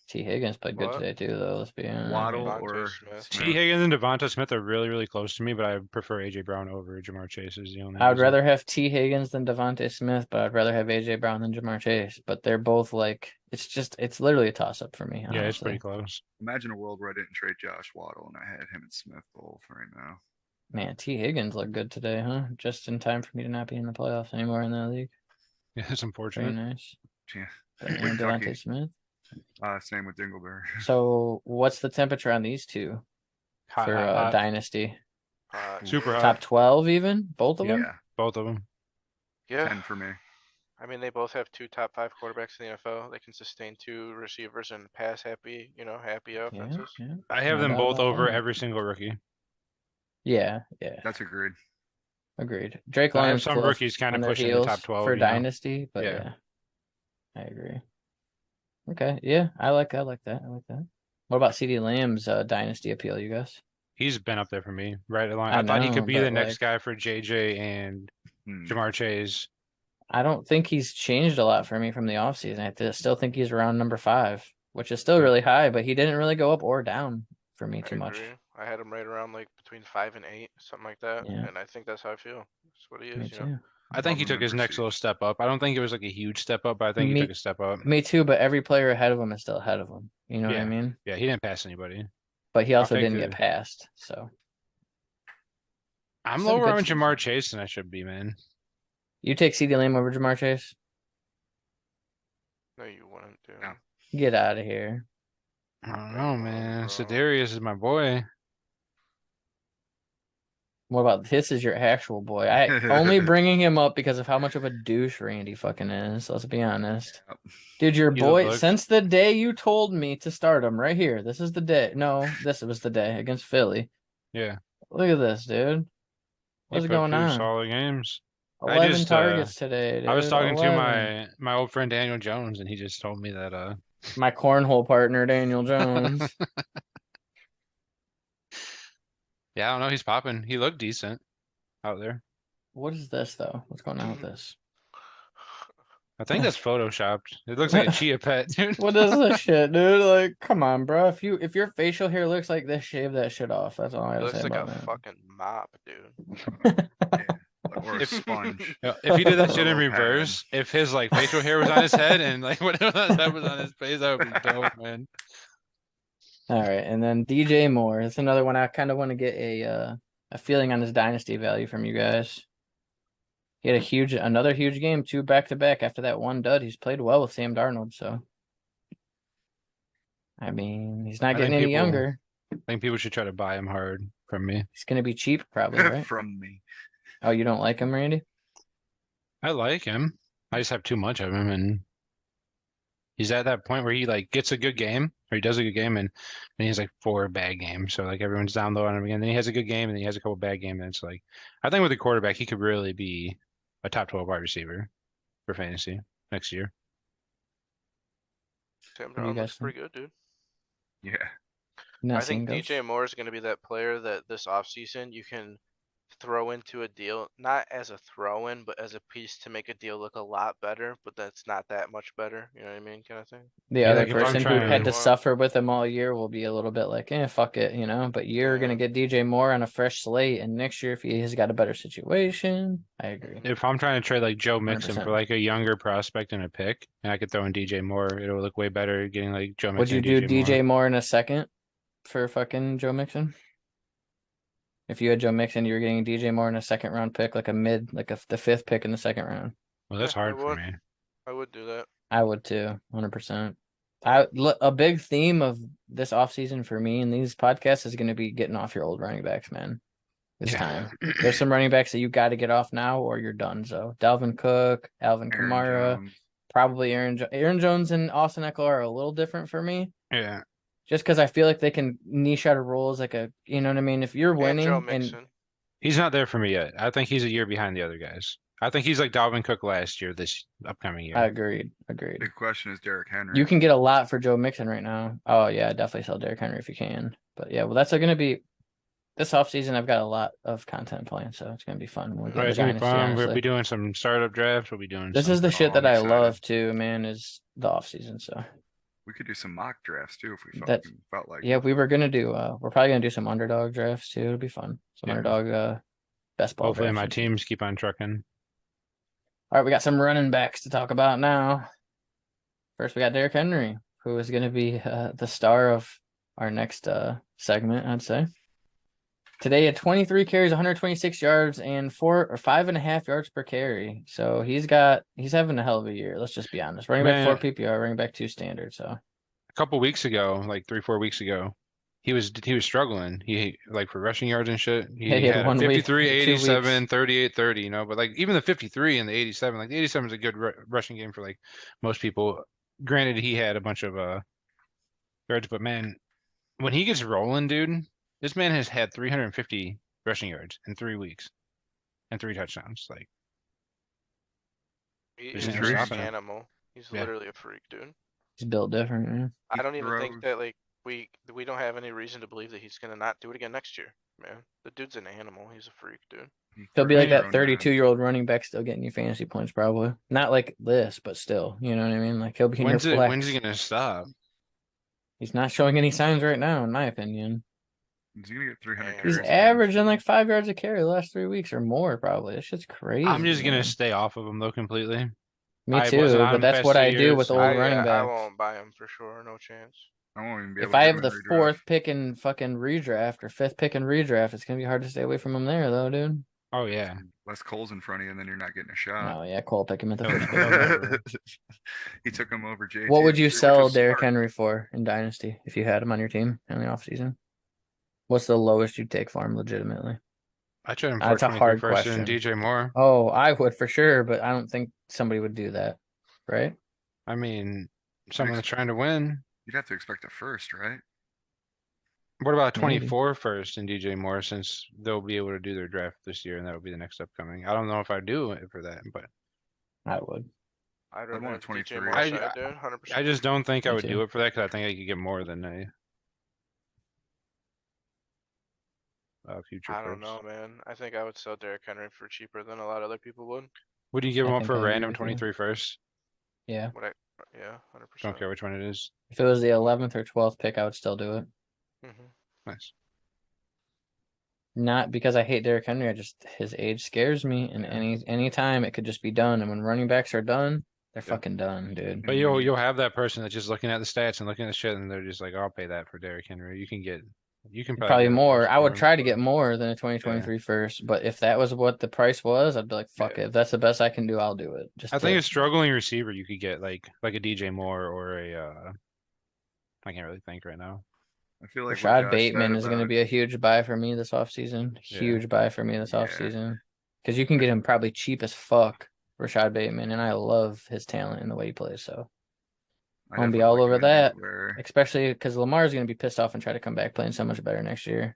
A: T. Higgins played good
D: What?
A: today too, though. Let's be honest.
C: Waddle
D: Devontae
C: or
D: Smith.
B: T.
C: Smith?
B: Higgins and Devonta Smith are really, really close to me, but I prefer AJ Brown over Jamar Chase. Is the only.
A: I would
B: reason.
A: rather have T. Higgins than Devontae Smith, but I'd rather have AJ Brown than Jamar Chase. But they're both like it's literally a toss up for me.
B: Yeah, it's pretty
A: honestly.
B: close.
C: Imagine a world where I didn't trade Josh Waddle and I had him and Smith both right now.
A: Man, T. Higgins looked good today, huh? Just in time for me to not be in the playoffs anymore in that league.
B: Yeah, it's
A: Very
B: unfortunate.
A: nice.
C: Yeah.
A: And
C: Kentucky.
A: Devontae Smith.
C: Same with Dingleberry.
A: So what's the temperature on these two
B: Hot,
A: for
B: hot, hot.
A: Dynasty?
B: Super hot.
A: Top 12 even? Both of
B: Yep.
A: them?
C: Yeah,
B: Both of them.
D: Yeah,
C: 10 for me.
D: I mean, they both have 2 top 5 quarterbacks in the NFL. They can sustain 2 receivers and pass happy, happy
A: Yeah,
D: offenses.
A: yeah.
B: I have
A: No
B: them
A: doubt
B: both
A: about
B: over
A: that.
B: every single rookie.
A: Yeah,
C: That's agreed.
A: agreed. Drake
B: I have
A: London's
B: some
A: close
B: rookies kind
A: on
B: of
A: their
B: pushing the
A: heels
B: top 12.
A: for
B: you know?
A: Dynasty, but
B: Yeah.
A: yeah, I agree. Okay, yeah, I like that. I like that. What about CD Lamb's Dynasty appeal, you guys?
B: He's been up there for me, right along.
A: I
B: I thought he
A: know,
B: could be
A: but,
B: the next
A: like-
B: guy for JJ and
C: Hmm.
B: Jamar Chase.
A: I don't think he's changed a lot for me from the offseason. Still think he's around number 5, which is still really high, but he didn't really go up or down for me
D: I
A: too much.
D: agree. I had him right around like between 5 and 8, something like that.
A: Yeah.
D: And I think that's how I feel. That's what he
A: Me
D: is,
A: too.
B: I think he
C: Love him
B: took
C: in
B: his next
C: receivers.
B: little step up. I don't think it was like a huge step up, but I think he
A: Me-
B: took a step up.
A: Me too, but every player ahead of him is still ahead of him. You know what I
B: Yeah.
A: mean?
B: Yeah, he didn't pass anybody.
A: But he also
B: take
A: didn't get
B: the-
A: passed. So
B: I'm
A: It's not a
B: lower
A: good
B: on
A: season.
B: Jamar Chase than I should be, man.
A: you take CD Lamb over Jamar Chase?
D: No, you wouldn't do.
C: No.
A: Get out of here.
B: I don't
D: Yeah,
B: know,
D: well,
B: man.
D: bro.
B: Sedarius is my boy.
A: What about this is your actual boy? I only bringing him up because of how much of a douche Randy fucking is. Let's be honest.
C: Yep.
A: Dude, your
B: He's a
A: boy,
B: bug.
A: since the day you told me to start him right here, this is the day. No, this was the day against Philly.
B: Yeah.
A: Look at this, dude.
B: He
A: What's
B: put
A: going
B: two
A: on?
B: Solid games.
A: 11
B: just,
A: targets today, dude.
B: I was talking
A: 11.
B: to my old friend Daniel Jones, and he just told me that
A: My cornhole partner, Daniel Jones.
B: yeah, I don't know, he's popping. He looked decent out there.
A: What is this, though? What's going on with this?
B: I think that's photoshopped. It looks like a chia pet, dude.
A: What is this shit, dude? Like, come on, bro. If your facial hair looks like this, shave that shit off. That's all I
D: He
A: gotta
D: looks
A: say
D: like a
A: about that.
D: fucking mop, dude.
C: Or a
B: If-
C: sponge.
B: Yeah, if he did that shit in
C: Little pad.
B: reverse, if his like facial hair was on his head and like whatever that was on his face, that would be dope, man.
A: All right, and then DJ Moore. That's another one I kind of want to get a feeling on his dynasty value from you guys. He had another huge game, 2 back-to-back after that one dud. He's played well with Sam Darnold, so I mean, he's not
B: I
A: getting
B: think
A: any
B: people-
A: younger.
B: I think people should try to buy him hard from me.
A: He's gonna be cheap, probably, right?
C: From me.
A: Oh, you don't like him, Randy?
B: I like him. I just have too much of him, and he's at that point where he like gets a good game or he does a good game, and then he has like 4 bad games. So like everyone's down low on him again. Then he has a good game, and then he has a couple bad games. And it's like I think with the quarterback, he could really be a top 12 wide receiver for fantasy next year.
D: Sam
A: do you
D: Darnold
A: guys
D: looks pretty good, dude.
C: Yeah.
A: Not
D: I think
A: seeing
D: DJ
A: ghosts?
D: Moore is going to be that player that this offseason you can throw into a deal, not as a throw-in, but as a piece to make a deal look a lot better, but that's not that much better. You know what I mean? Kind of thing.
A: The
B: Yeah,
A: other
B: like, if I'm
A: person who
B: trying-
A: had to
D: Want-
A: suffer with him all year will be a little bit like, fuck it, But you're gonna get DJ Moore on a fresh slate, and next year if he has got a better situation, I agree.
B: If I'm trying to trade like Joe Mixon
A: 100%.
B: for like a younger prospect and a pick, and I could throw in DJ Moore, it'll look way better getting like Joe Mixon.
A: Would you
B: and
A: do DJ
B: Moore.
A: Moore in a second for fucking Joe Mixon? If you had Joe Mixon, you were getting DJ Moore in a second round pick, like the 5th pick in the second round.
B: Well, that's
D: Yeah, I
B: hard for
D: would.
B: me.
D: I would do that.
A: I would too, 100%. A big theme of this offseason for me and these podcasts is going to be getting off your old running backs, man. It's
B: Yeah.
A: time. There's some running backs that you got to get off now or you're done. So Dalvin Cook, Alvin
C: Aaron
A: Kamara,
C: Jones.
A: probably Aaron Jones and Austin Eckler are a little different for me.
B: Yeah.
A: Just because I feel like they can niche out a role as like you know what I mean? If you're
D: And Joe
A: winning and
D: Mixon.
B: He's not there for me yet. I think he's a year behind the other guys. I think he's like Dalvin Cook last year, this upcoming year.
A: Agreed.
C: Big question is Derrick Henry.
A: You can get a lot for Joe Mixon right now. Oh yeah, definitely sell Derrick Henry if you can. But yeah, well that's gonna be this offseason. I've got a lot of content planned, so it's gonna be fun when we get
B: Alright,
A: the
B: it's gonna be
A: dynasty.
B: fun. We'll
A: Honestly,
B: be doing some startup drafts. We'll be doing
A: this
B: some.
A: is the shit
C: Oh,
A: that
C: I'm
A: I
C: excited.
A: love too, man. Is the offseason. So
C: We could do some mock drafts too if we
A: That's-
C: fucking felt like.
A: yeah,
C: it.
A: we were gonna do. We're probably gonna do some underdog drafts too. It'll be fun. Some
C: Yeah.
A: underdog best ball.
B: Hopefully my
A: drafts.
B: teams keep on trucking.
A: All right, we got some running backs to talk about now. First, we got Derrick Henry, who is going to be the star of our next segment, I'd say. Today, at 23 carries, 126 yards, and 5.5 yards per carry. So he's having a hell of a year. Let's just be honest. Running back 4
B: Man.
A: PPR, running back 2 standard. So
B: A couple weeks ago, like 3-4 weeks ago, he was struggling. He like for rushing yards and shit. He
A: Yeah, he had
B: had
A: 1
B: a
A: week,
B: 53,
A: 2 weeks.
B: 87, 38, 30, but like even the 53 and the 87, like the 87 is a good rushing game for like most people. Granted, he had a bunch of yards, but man, when he gets rolling, dude, this man has had 350 rushing yards in 3 weeks and 3 touchdowns. Like
D: He's
B: He's
D: a
C: crazy.
D: freak animal. He's
B: Yeah.
D: literally a freak, dude.
A: he's built different, man.
C: He
D: I don't even think
C: throws-
D: that like we don't have any reason to believe that he's gonna not do it again next year, man. The dude's an animal. He's a freak, dude.
A: He'll be like
C: throws
A: that
C: around
A: 32-year-old running back still getting you fantasy points, probably. Not like this, but still. You know what I mean? Like he'll be in your
B: when's
A: flex.
B: he gonna stop?
A: He's not showing any signs right now, in my opinion.
C: He's gonna get 300
D: He's
A: He's
C: carries.
A: averaging like 5 yards a carry the last 3 weeks or more, probably. It's just crazy.
B: I'm just
A: man.
B: gonna stay off of him though completely.
A: Me
B: I
A: too,
B: wasn't on
A: but
B: him
A: that's
B: past
A: what
B: 2
A: I do
B: years,
A: with
B: so-
A: old
D: I
A: running backs.
D: won't buy him for sure. No chance.
C: I won't even be
A: If
C: able
A: I
C: to
A: have
C: do
A: the
C: a redraft.
A: 4th pick in fucking redraft or 5th pick in redraft, it's gonna be hard to stay away from him there, though, dude.
B: Oh yeah.
C: Less Cole's in front of you, and then you're not getting a shot.
A: Oh yeah, Cole pick him at the
B: No,
A: first
B: no,
A: pick.
C: He took him over JT.
A: What would you
C: which
A: sell
C: was
A: Derrick
C: smart.
A: Henry for in Dynasty if you had him on your team in the offseason? What's the lowest you'd take for him legitimately?
B: I trade him for
A: That's a
B: 23
A: hard
B: first
A: question.
B: and DJ Moore.
A: Oh, I would for sure, but I don't think somebody would do that, right?
B: I mean, someone that's trying to win.
C: You'd have to expect a first, right?
B: What about
A: Maybe.
B: 24 first and DJ Moore, since they'll be able to do their draft this year and that will be the next upcoming. I don't know if I do it for that, but
A: I would.
D: I'd
C: want a
D: rather have
C: 23.
D: DJ Moore
B: I-
D: side, dude. 100%.
B: I just don't think I
A: Me
B: would
A: too.
B: do it for that because I think I could get more than a future
D: I don't
B: first.
D: know, man. I think I would sell Derrick Henry for cheaper than a lot of other people would.
B: Would you give
A: I
B: him up
A: think
B: for
A: I
B: a
A: agree
B: random
A: with you.
B: 23 first?
A: Yeah.
D: Yeah, 100%.
B: Don't care which one it is.
A: If it was the 11th or 12th pick, I would still do it.
D: Mhm.
B: Nice.
A: Not because I hate Derrick Henry, I just his age scares me, and any time it could just be done. And when running backs are done, they're
B: Yeah.
A: fucking done, dude.
B: But you'll have that person that's just looking at the stats and looking at the shit and they're just like, I'll pay that for Derrick Henry. You can
A: Probably
B: get
A: more. I would
B: for him,
A: try to
B: but-
A: get more than a 2023 first, but if that was what the price was, I'd be like, fuck
B: Yeah.
A: it. If that's the best I can do, I'll do it. Just
B: I think
A: to-
B: a struggling receiver you could get like a DJ Moore or a I can't really think right now.
C: I feel like what
A: Rashad
C: Josh
A: Bateman
C: said
A: is going to
C: about-
A: be a huge buy for me this offseason.
B: Yeah.
A: Huge buy for me this
C: Yeah.
A: offseason. Because you can get him probably cheap as fuck, Rashad Bateman, and I love his talent and the way he plays. So,
C: I
A: I'll be
C: definitely
A: all
C: like
A: over
C: him
A: that.
C: where
A: especially because Lamar's going to be pissed off and try to come back playing so much better next year.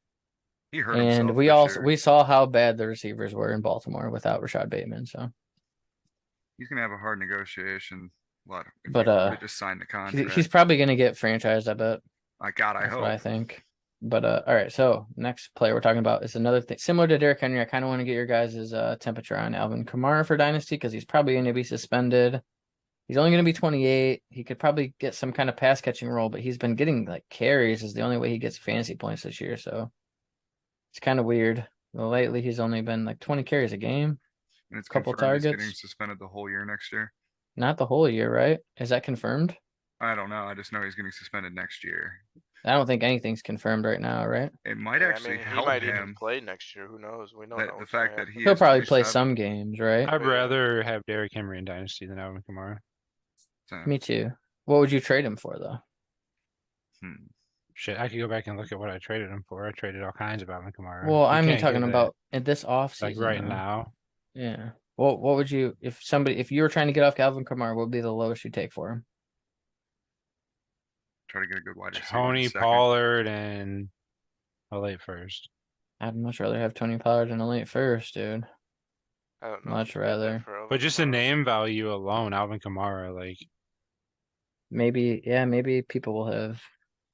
C: he hurt
A: And
C: himself
A: we
C: this
A: also
C: year.
A: we saw how bad the receivers were in Baltimore without Rashad Bateman. So
C: He's gonna have a hard negotiation. What? If
A: But,
C: he would've just signed the contract.
A: he's probably going to get franchised, I bet.
C: I
A: That's
C: hope.
A: what I think. But all right, so next player we're talking about is another thing similar to Derrick Henry. I kind of want to get your guys' temperature on Alvin Kamara for Dynasty because he's probably going to be suspended. He's only going to be 28. He could probably get some kind of pass catching role, but he's been getting like carries is the only way he gets fantasy points this year. So it's kind of weird. Well, lately he's only been like 20 carries a game,
C: And it's
A: couple
C: confirmed he's getting
A: targets.
C: suspended the whole year next year.
A: not the whole year, right? Is that confirmed?
C: I don't know. I just know he's getting suspended next year.
A: I don't think anything's confirmed right now, right?
C: It might
D: Yeah,
C: actually
D: I mean, he
C: help
D: might even
C: him.
D: play next year. Who knows? We don't
C: That-
D: know.
C: the
D: what's
C: fact
D: gonna
C: that
D: happen.
C: he
A: He'll
C: is
A: probably play
C: 37.
A: some games, right?
B: I'd
D: Yeah.
B: rather have Derrick Henry in Dynasty than Alvin Kamara.
C: So,
A: Me too. What would you trade him for, though?
B: Shit, I could go back and look at what I traded him for. I traded all kinds of Alvin Kamara.
A: Well,
B: You
A: I mean,
B: can't
A: talking
B: get that,
A: about at this off
B: like
A: season,
B: right now.
A: Yeah. What would you if you were trying to get off Alvin Kamara, what would be the lowest you take for him?
C: try to get a good wide receiver. in
B: Tony
C: second.
B: Pollard and a late first.
A: I'd much rather have Tony Pollard in a late first, dude.
D: I don't know.
A: Much
D: if you get that
A: rather.
D: for Alvin
B: But just the
D: Kamara.
B: name value alone, Alvin Kamara, like
A: Maybe, yeah, maybe people will have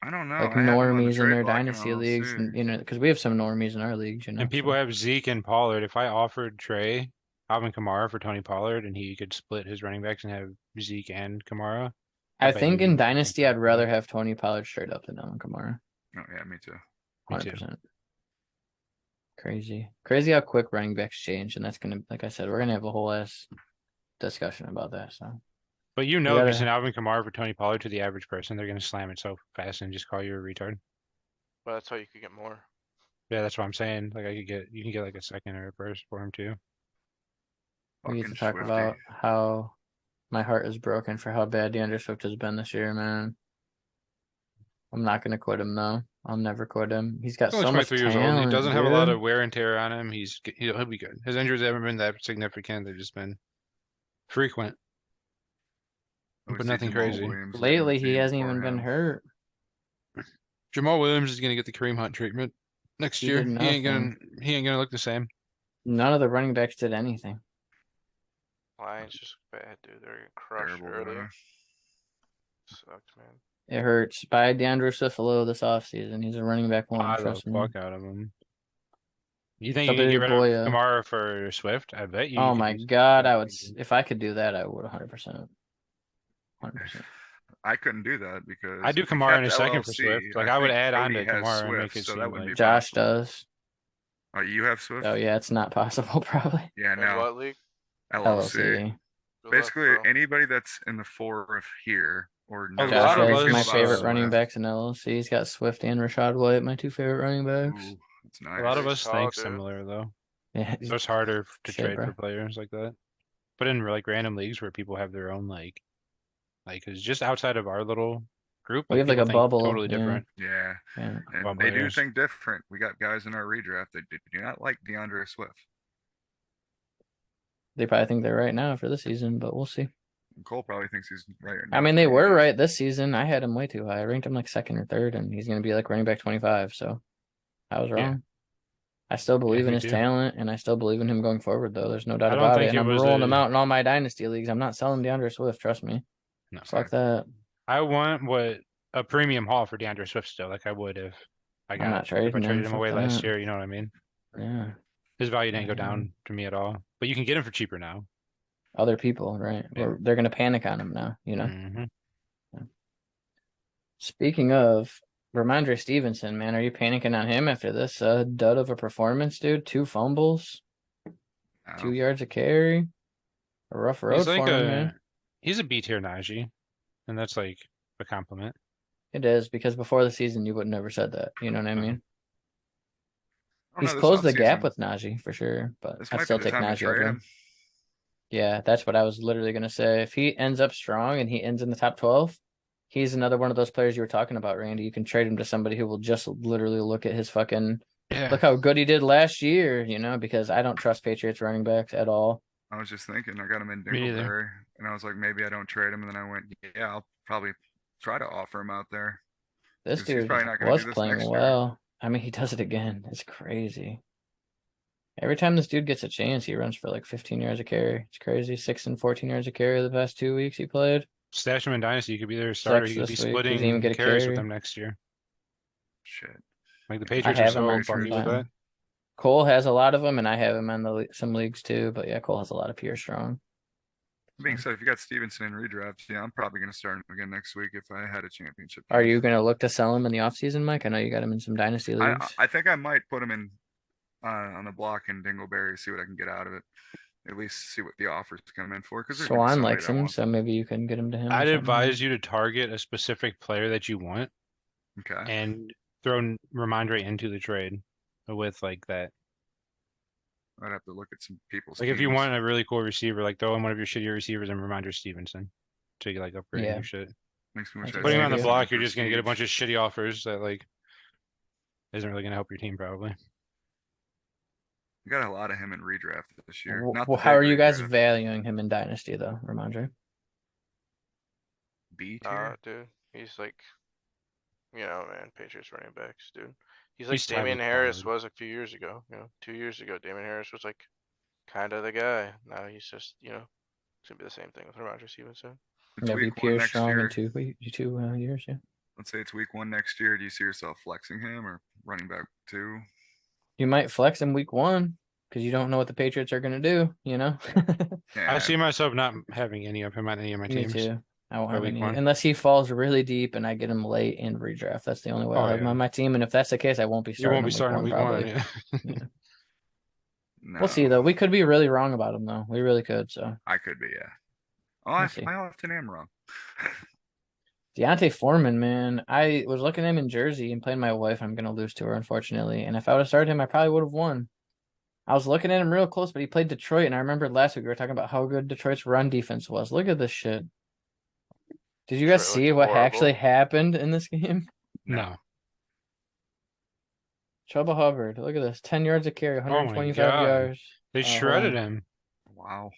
C: I don't know.
A: like
C: I have him on the
A: normies in
C: trade
A: their
C: block in
A: dynasty leagues,
C: LLC.
A: and you know, because we have some normies in our leagues, you know.
B: and people
A: so.
B: have Zeke and Pollard. If I offered Trey Alvin Kamara for Tony Pollard and he could split his running backs and have Zeke and Kamara, I
A: I
B: bet
A: think
B: you
A: in
B: he would
A: Dynasty,
B: take
A: I'd
B: that.
A: rather have Tony Pollard straight up than Alvin Kamara.
C: Oh yeah, me too.
B: Me too.
A: 100%. Crazy how quick running backs change, and that's gonna, like I said, we're gonna have a whole ass discussion about that. So
B: But you know, if you
A: gotta-
B: send Alvin Kamara for Tony Pollard to the average person, they're gonna slam it so fast and just call you a retard.
D: But that's how you could get more.
B: Yeah, that's what I'm saying. Like you can get like a second or a first for him too.
A: we get to
C: Fucking
A: talk
C: Swifty.
A: about how my heart is broken for how bad DeAndre Swift has been this year, man. I'm not gonna quit him though. I'll never quit him. He's got
B: He's only
A: so much
B: 23 years old.
A: talent.
B: He doesn't have a lot
A: dude.
B: of wear and tear on him. He'll be good. His injuries haven't been that significant. They've just been frequent,
C: We
B: but
C: see
B: nothing
C: Jamal
B: crazy.
C: Williams leading
A: Lately,
C: the
A: he
C: team
A: hasn't
C: before
A: even been
C: him.
A: hurt.
B: Jamal Williams is gonna get the Kareem Hunt treatment next
A: He
B: year.
A: did
B: He ain't gonna look the same.
A: None of the running backs did anything.
D: Lions just bad, dude. They're getting crushed
C: Terrible,
D: early.
C: bro.
D: Sucks, man.
A: It hurts. Buy DeAndre Swift a little this offseason. He's a running back one.
B: Buy the
A: Trust me.
B: fuck out of him. You think
A: So
B: you can
A: did
B: get rid
A: Boya.
B: of Kamara for Swift? I bet you.
A: Oh
B: could
A: my
B: do
A: god, I
B: something
A: would.
B: crazy.
A: If I could do that, I would 100%. 100%.
C: I couldn't do that because
B: I'd do
C: if we
B: Kamara in
C: kept
B: a second for
C: LLC,
B: Swift. Like I would
C: think
B: add on
C: Cody
B: to
C: has
B: Kamara and make
C: Swift,
B: it
C: so that
B: seem
C: wouldn't
B: like
C: be
A: Josh
C: possible.
A: does.
C: Oh, you have Swift?
A: Oh yeah, it's not possible probably.
C: Yeah,
D: In
C: no.
D: what league?
C: LLC.
A: LLC.
D: Good luck,
C: Basically,
D: bro.
C: anybody that's in the 4 of here or
B: A
C: knows
A: Josh
B: lot of
A: has
B: us-
A: my
B: Swift.
A: favorite running backs in LLC. He's got Swift and Rashad White, my 2 favorite running backs.
C: Ooh, that's
B: A
C: nice.
B: lot of
D: Pretty
B: us
D: tall,
B: think
D: dude.
B: similar though.
A: Yeah,
B: So it's harder to
A: Shit,
B: trade
A: bro.
B: for players like that. But in like random leagues where people have their own like it's just outside of our little group,
A: We have like
B: people
A: a
B: think
A: bubble.
B: totally
A: yeah,
B: different.
C: Yeah,
A: yeah.
C: and
B: About
C: they do
B: players.
C: think different. We got guys in our redraft that do not like DeAndre Swift.
A: They probably think they're right now for this season, but we'll see.
C: Cole probably thinks he's right.
A: I mean, they were right this season. I had him way too high. I ranked him like second or third, and he's going to be like running back 25. So I was
B: Yeah.
A: wrong. I still believe in
B: me
A: his
B: too.
A: talent, and I still believe in him going forward, though. There's no doubt
B: I don't
A: about it.
B: think
A: And
B: it
A: I'm
B: was
A: rolling him
B: a-
A: out in all my dynasty leagues. I'm not selling DeAndre Swift. Trust me.
B: No.
A: Fuck that.
B: I want a premium haul for DeAndre Swift still, like I would if I
A: I'm not
B: if I
A: trading him,
B: traded him
A: fuck
B: away last
A: that.
B: year, you know what I mean?
A: Yeah.
B: His value didn't go
A: Yeah.
B: down to me at all. But you can get him for cheaper now.
A: Other people, right?
B: Yeah.
A: Or they're going to panic on him now, you know?
B: Mhm.
A: Speaking of Ramondre Stevenson, man, are you panicking on him after this dud of a performance, dude? 2 fumbles, 2 yards of carry. A rough road
B: He's like
A: for him, man.
B: he's a B tier Najee. And that's like a compliment.
A: It is, because before the season, you would never said that. You know what I
B: Uh-huh.
A: mean?
C: Oh,
A: He's
C: no, this
A: closed the
C: offseason,
A: gap with Najee for sure, but
C: This
A: I'd
C: might
A: still
C: be the
A: take
C: time to
A: Najee over
C: trade
A: him.
C: him.
A: Yeah, that's what I was literally going to say. If he ends up strong and he ends in the top 12, he's another one of those players you were talking about, Randy. You can trade him to somebody who will just literally look at his fucking
B: Yeah.
A: look how good he did last year, you know, because I don't trust Patriots running backs at all.
C: I was just thinking, I got him in
B: Me neither.
C: Dingleberry, and I was like, maybe I don't trade him. And then I went, yeah, I'll probably try to offer him out there.
A: This
C: 'Cause he's
A: dude
C: probably not gonna
A: was
C: do this
A: playing
C: next year.
A: well. I mean, he does it again. It's crazy. Every time this dude gets a chance, he runs for like 15 yards a carry. It's crazy. 6 and 14 yards a carry the past 2 weeks he played.
B: Stash him in Dynasty, he could be their starter. He could be
A: this week, he's even
B: splitting
A: get a
B: carries with
A: carry.
B: them next year.
C: Shit.
B: Like the Patriots
A: have
B: are
A: him
B: so
A: on
B: funky with
A: sometime.
B: that.
A: Cole has a lot of them, and I have him on some leagues too. But yeah, Cole has a lot of pure strong.
C: Being said, if you got Stevenson in redraft, yeah, I'm probably gonna start him again next week if I had a championship.
A: Are
C: game.
A: you going to look to sell him in the offseason, Mike? I know you got him in some dynasty leagues.
C: I think I might put him in on the block in Dingleberry, see what I can get out of it. At least see what the offers come in for. Because
A: Swan likes him, so maybe you can get him to him. or
B: I'd
A: something.
B: advise you to target a specific player that you want
C: Okay.
B: and throw Ramondre into the trade with like that.
C: I'd have to look at some people's.
B: Like if you
C: teams.
B: want a really cool receiver, like throw in one of your shittier receivers and Ramondre Stevenson. So you like upgrade
A: Yeah.
B: your shit.
C: Makes me wish
A: That's
C: I
A: a
B: Putting him
A: good
B: on the
A: idea.
B: block, you're just gonna get a
C: Prestige.
B: bunch of shitty offers that like isn't really gonna help your team probably.
C: We got a lot of him in redraft this year.
A: Well,
C: Not the
A: how are
C: big
A: you guys
C: redraft.
A: valuing him in dynasty though, Ramondre?
C: B tier?
D: Dude, he's like, man, Patriots running backs, dude. He's
B: He's
D: like
B: Tyler
D: Damian Harris
B: Pollard.
D: was a few years ago. 2 years ago, Damian Harris was like kind of the guy. Now he's just, it's gonna be the same thing with Ramondre Stevenson.
C: It's
A: Yeah, be
C: week one
A: pure
C: next
A: strong
C: year.
A: in 2 years. Yeah,
C: Let's say it's week 1 next year. Do you see yourself flexing him or running back 2?
A: you might flex in week 1 because you don't know what the Patriots are gonna do.
C: Yeah,
B: I see myself not having any of him on any of my
A: Me
B: teams.
A: too. I won't
B: for
A: have
B: week
A: any
B: 1.
A: unless he falls really deep and I get him late in redraft. That's the only way I'll
B: Oh,
A: have him
B: yeah.
A: on my team. And if that's the case, I won't be
B: You
A: starting.
B: won't be starting
A: him
B: week
A: probably.
B: 1. Yeah.
A: Yeah.
C: no,
A: We'll see though. We could be really wrong about him though. We really could. So
C: I could be, yeah. Oh,
A: We'll see.
C: I often am wrong.
A: Deontay Foreman, man, I was looking at him in Jersey and playing my wife. I'm gonna lose to her, unfortunately. And if I would have started him, I probably would have won. I was looking at him real close, but he played Detroit, and I remember last week we were talking about how good Detroit's run defense was. Look at this shit. Did you guys
D: Detroit
A: see
D: looked
A: what
D: horrible.
A: actually happened in this game?
B: No.
A: Chuba Hubbard, look at this. 10 yards of carry,
B: Oh my
A: 125
B: God.
A: yards.
B: They
A: hold
B: shredded
A: on.
B: him.
C: Wow.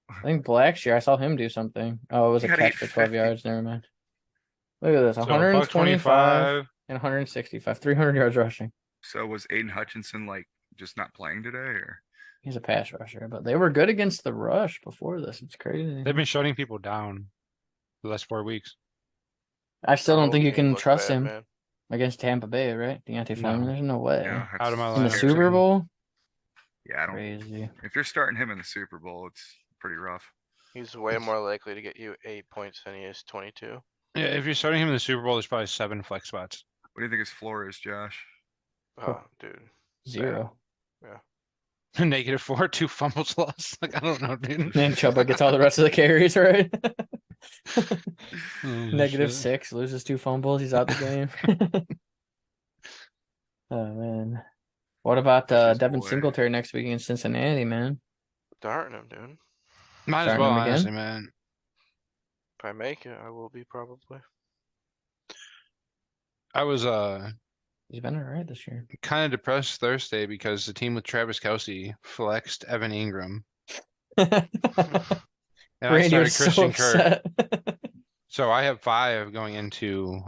A: I think Blackshear, I saw him do something. Oh, it was
C: He
A: a
C: got
A: catch for 12
C: 850.
A: yards. Never mind. Look at this.
B: So
A: $125
B: $125.
A: and 165. 300 yards rushing.
C: So was Aiden Hutchinson like just not playing today, or
A: He's a pass rusher, but they were good against the rush before this. It's crazy.
B: They've been shutting people down the last 4 weeks.
A: I still
D: Our
A: don't
D: whole
A: think you
D: team
A: can
D: looked
A: trust
D: bad,
A: him
D: man.
A: against Tampa Bay, right? Deontay Foreman,
B: No.
A: there's no way.
C: yeah,
B: Out of my
A: In the
B: lineup.
A: Super Bowl?
C: Yeah, I don't.
A: Crazy.
C: If you're starting him in the Super Bowl, it's pretty rough.
D: He's way more likely to get you 8 points than he is 22.
B: Yeah, if you're starting him in the Super Bowl, there's probably 7 flex spots.
C: What do you think his floor is, Josh?
D: Oh, dude.
A: 0.
B: -4, 2 fumbles lost. Like, I don't know, dude.
A: And Chuba gets all the rest of the carries, right?
B: Oh,
A: -6,
B: shit.
A: loses 2 fumbles, he's out the game. Oh man. What about
C: That's his
A: Devin
C: boy.
A: Singletary next week against Cincinnati, man?
D: Darting him, dude.
B: Might as
A: Starting
B: well,
A: him again?
B: honestly, man.
D: If I make it, I will be probably.
B: I was
A: He's been alright this year.
B: kind of depressed Thursday because the team with Travis Kelce flexed Evan Ingram. And I
A: Randy
B: started
A: was so
B: Christian Kirk.
A: upset.
B: So I have 5 going into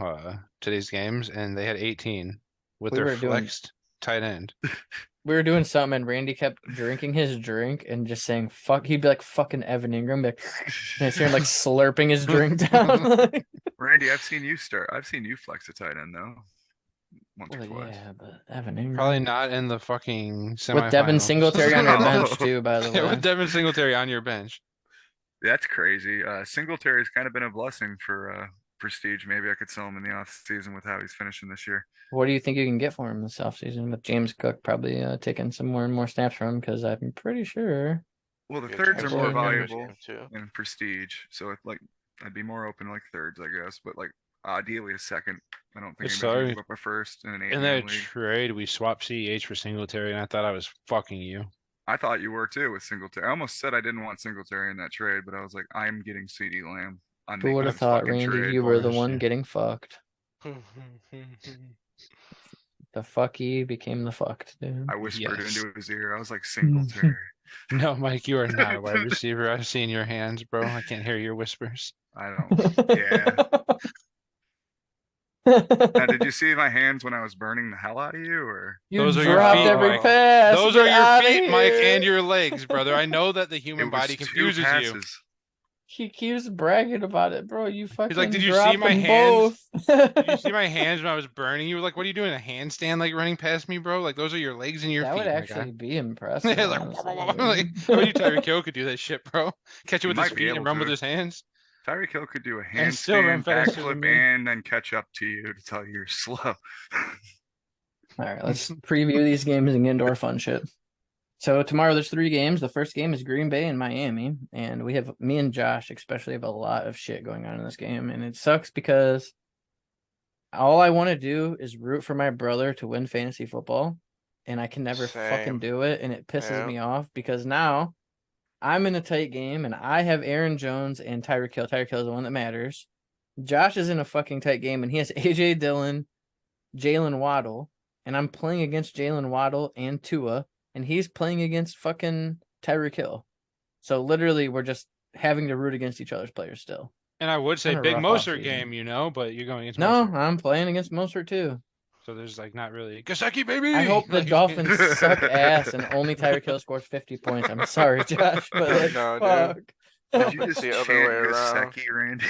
B: today's games, and they had 18 with
A: We
B: their
A: were doing-
B: flexed tight end.
A: We were doing something and Randy kept drinking his drink and just saying fuck. He'd be like fucking Evan Ingram, be like, and I see him like slurping his drink down.
C: Randy, I've seen you flex a tight end though. Once or
A: Well,
C: twice.
A: yeah, but Evan Ingram.
B: Probably not in the fucking semifinals.
A: With Devin Singletary on your
C: No.
A: bench too, by the
B: Yeah,
A: way.
B: with Devin Singletary on your bench.
C: That's crazy. Singletary's kind of been a blessing for Prestige. Maybe I could sell him in the off season with how he's finishing this year.
A: What do you think you can get for him this offseason with James Cook probably taking some more and more snaps from him? Because I'm pretty sure.
C: Well, the
D: Yeah,
C: thirds are
D: James
C: more
D: Cook got his
C: valuable
D: game too.
C: than Prestige, so if, like I'd be more open to, like thirds, I guess. But like ideally a second. I don't think
B: Yes,
C: anybody's gonna
B: sorry.
C: give up a first in an
B: In
C: 8-man
B: that
C: league.
B: trade, we swapped CEH for Singletary, and I thought I was fucking you.
C: I thought you were too with Singletary. I almost said I didn't want Singletary in that trade, but I was like, I'm getting CD Lamb. I'm
A: Who
C: making
A: would have
C: this
A: thought,
C: fucking
A: Randy,
C: trade.
A: you were the
B: Bullshit.
A: one getting fucked? The fucky became the fucked, dude.
C: I whispered
B: Yes.
C: into his ear. I was like, Singletary.
B: No, Mike, you are not a wide receiver. I've seen your hands, bro. I can't hear your whispers.
C: I don't. Yeah. Now, did you see my hands when I was burning the hell out of you, or?
A: You
B: Those are your
A: dropped
B: feet,
A: every
B: Mike.
A: pass.
B: Those
A: Get
B: are your
A: outta
B: feet, Mike,
A: here.
B: and your legs, brother. I know that the human
C: It was
B: body
C: 2
B: confuses you.
C: passes.
A: He keeps bragging about it, bro. You fucking
B: like, "Did you see
A: dropped
B: my
A: them
B: hands?
A: both."
B: Did you see my hands when I was burning? You were like, "What are you doing? A handstand, like running past me, bro? Like those are your legs and your
A: That
B: feet."
A: would
B: my guy."
A: actually be impressive.
B: Yeah, like,
A: honestly,
B: like,
A: dude.
B: I bet you Tyreek Hill could do that shit, bro. Catch it
C: He
B: with his
C: might be
B: feet and
C: able
B: run with
C: to.
B: his hands.
C: Tyreek Hill could do a
B: And still run
C: handstand,
B: faster than
C: backflip,
B: me.
C: and then catch up to you to tell you you're slow.
A: All right, let's preview these games and get into our fun shit. So tomorrow there's 3 games. The first game is Green Bay and Miami, and me and Josh especially have a lot of shit going on in this game, and it sucks because all I want to do is root for my brother to win fantasy football, and I can never fucking
D: Same.
A: do it, and it pisses
D: Yeah.
A: me off because now I'm in a tight game and I have Aaron Jones and Tyreek Hill. Tyreek Hill is the one that matters. Josh is in a fucking tight game and he has AJ Dillon, Jalen Waddle, and I'm playing against Jalen Waddle and Tua, and he's playing against fucking Tyreek Hill. So literally we're just having to root against each other's players still.
B: And I would say
A: Kinda
B: big
A: rough
B: Moser
A: offseason.
B: game, but you're going against
A: No,
B: Mostert.
A: I'm playing against Mostert too.
B: So there's like not really Gasecki, baby.
A: I hope the
B: Like-
A: Dolphins suck ass and only Tyreek Hill scores 50 points. I'm sorry, Josh, but like,
D: No, dude.
A: fuck.
C: Did you
D: It's
C: just
D: the
C: chant
D: other way around.
C: Gasecki, Randy?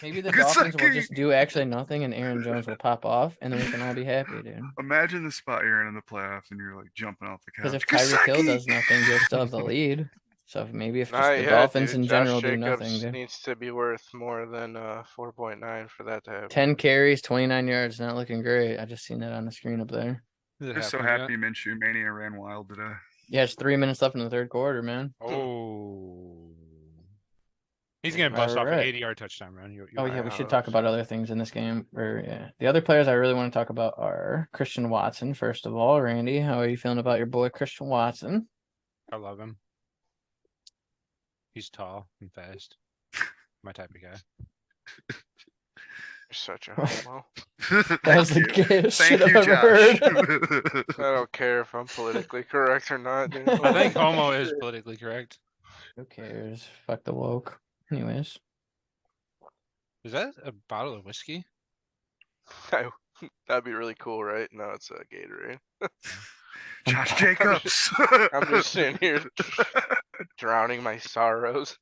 A: Maybe the Dolphins will
C: Gasecki!
A: just do actually nothing and Aaron Jones will pop off and then we can all be happy, dude.
C: Imagine the spot you're in the playoffs and you're like jumping off the couch.
A: Because if Tyreek Hill
C: Gasecki!
A: does nothing, you'll still have the lead. So maybe if just
D: Not
A: the
D: yet,
A: Dolphins
D: dude.
A: in
D: Josh
A: general do
D: Jacobs
A: nothing, dude.
D: needs to be worth more than 4.9 for that to happen.
A: 10 carries, 29 yards, not looking great. I just seen that on the screen up there.
B: Is it
C: I'm so
B: happening yet?
C: happy Minshew Mania ran wild today.
A: Yeah, it's 3 minutes left in the third quarter, man.
B: Oh. He's gonna bust off an
A: Alright.
B: 80-yard touchdown run.
A: Oh yeah, we
D: Wow,
A: should talk about other things in this game. Or yeah, the other players I really want to talk about are Christian Watson. First of all, Randy, how are you feeling about your boy Christian Watson?
B: I love him. He's tall and fast. My type of guy.
D: You're such a homo.
A: That was the
C: Thank you.
A: gayest
C: Thank
A: shit
C: you,
A: I've ever
C: Josh.
D: I don't care if I'm politically correct or not, dude.
B: I think homo is politically correct.
A: Who cares? Fuck the woke. Anyways,
B: Is that a bottle of whiskey?
D: That'd be really cool, right? No, it's a Gatorade.
C: Josh Jacobs.
D: I'm just sitting here drowning my sorrows.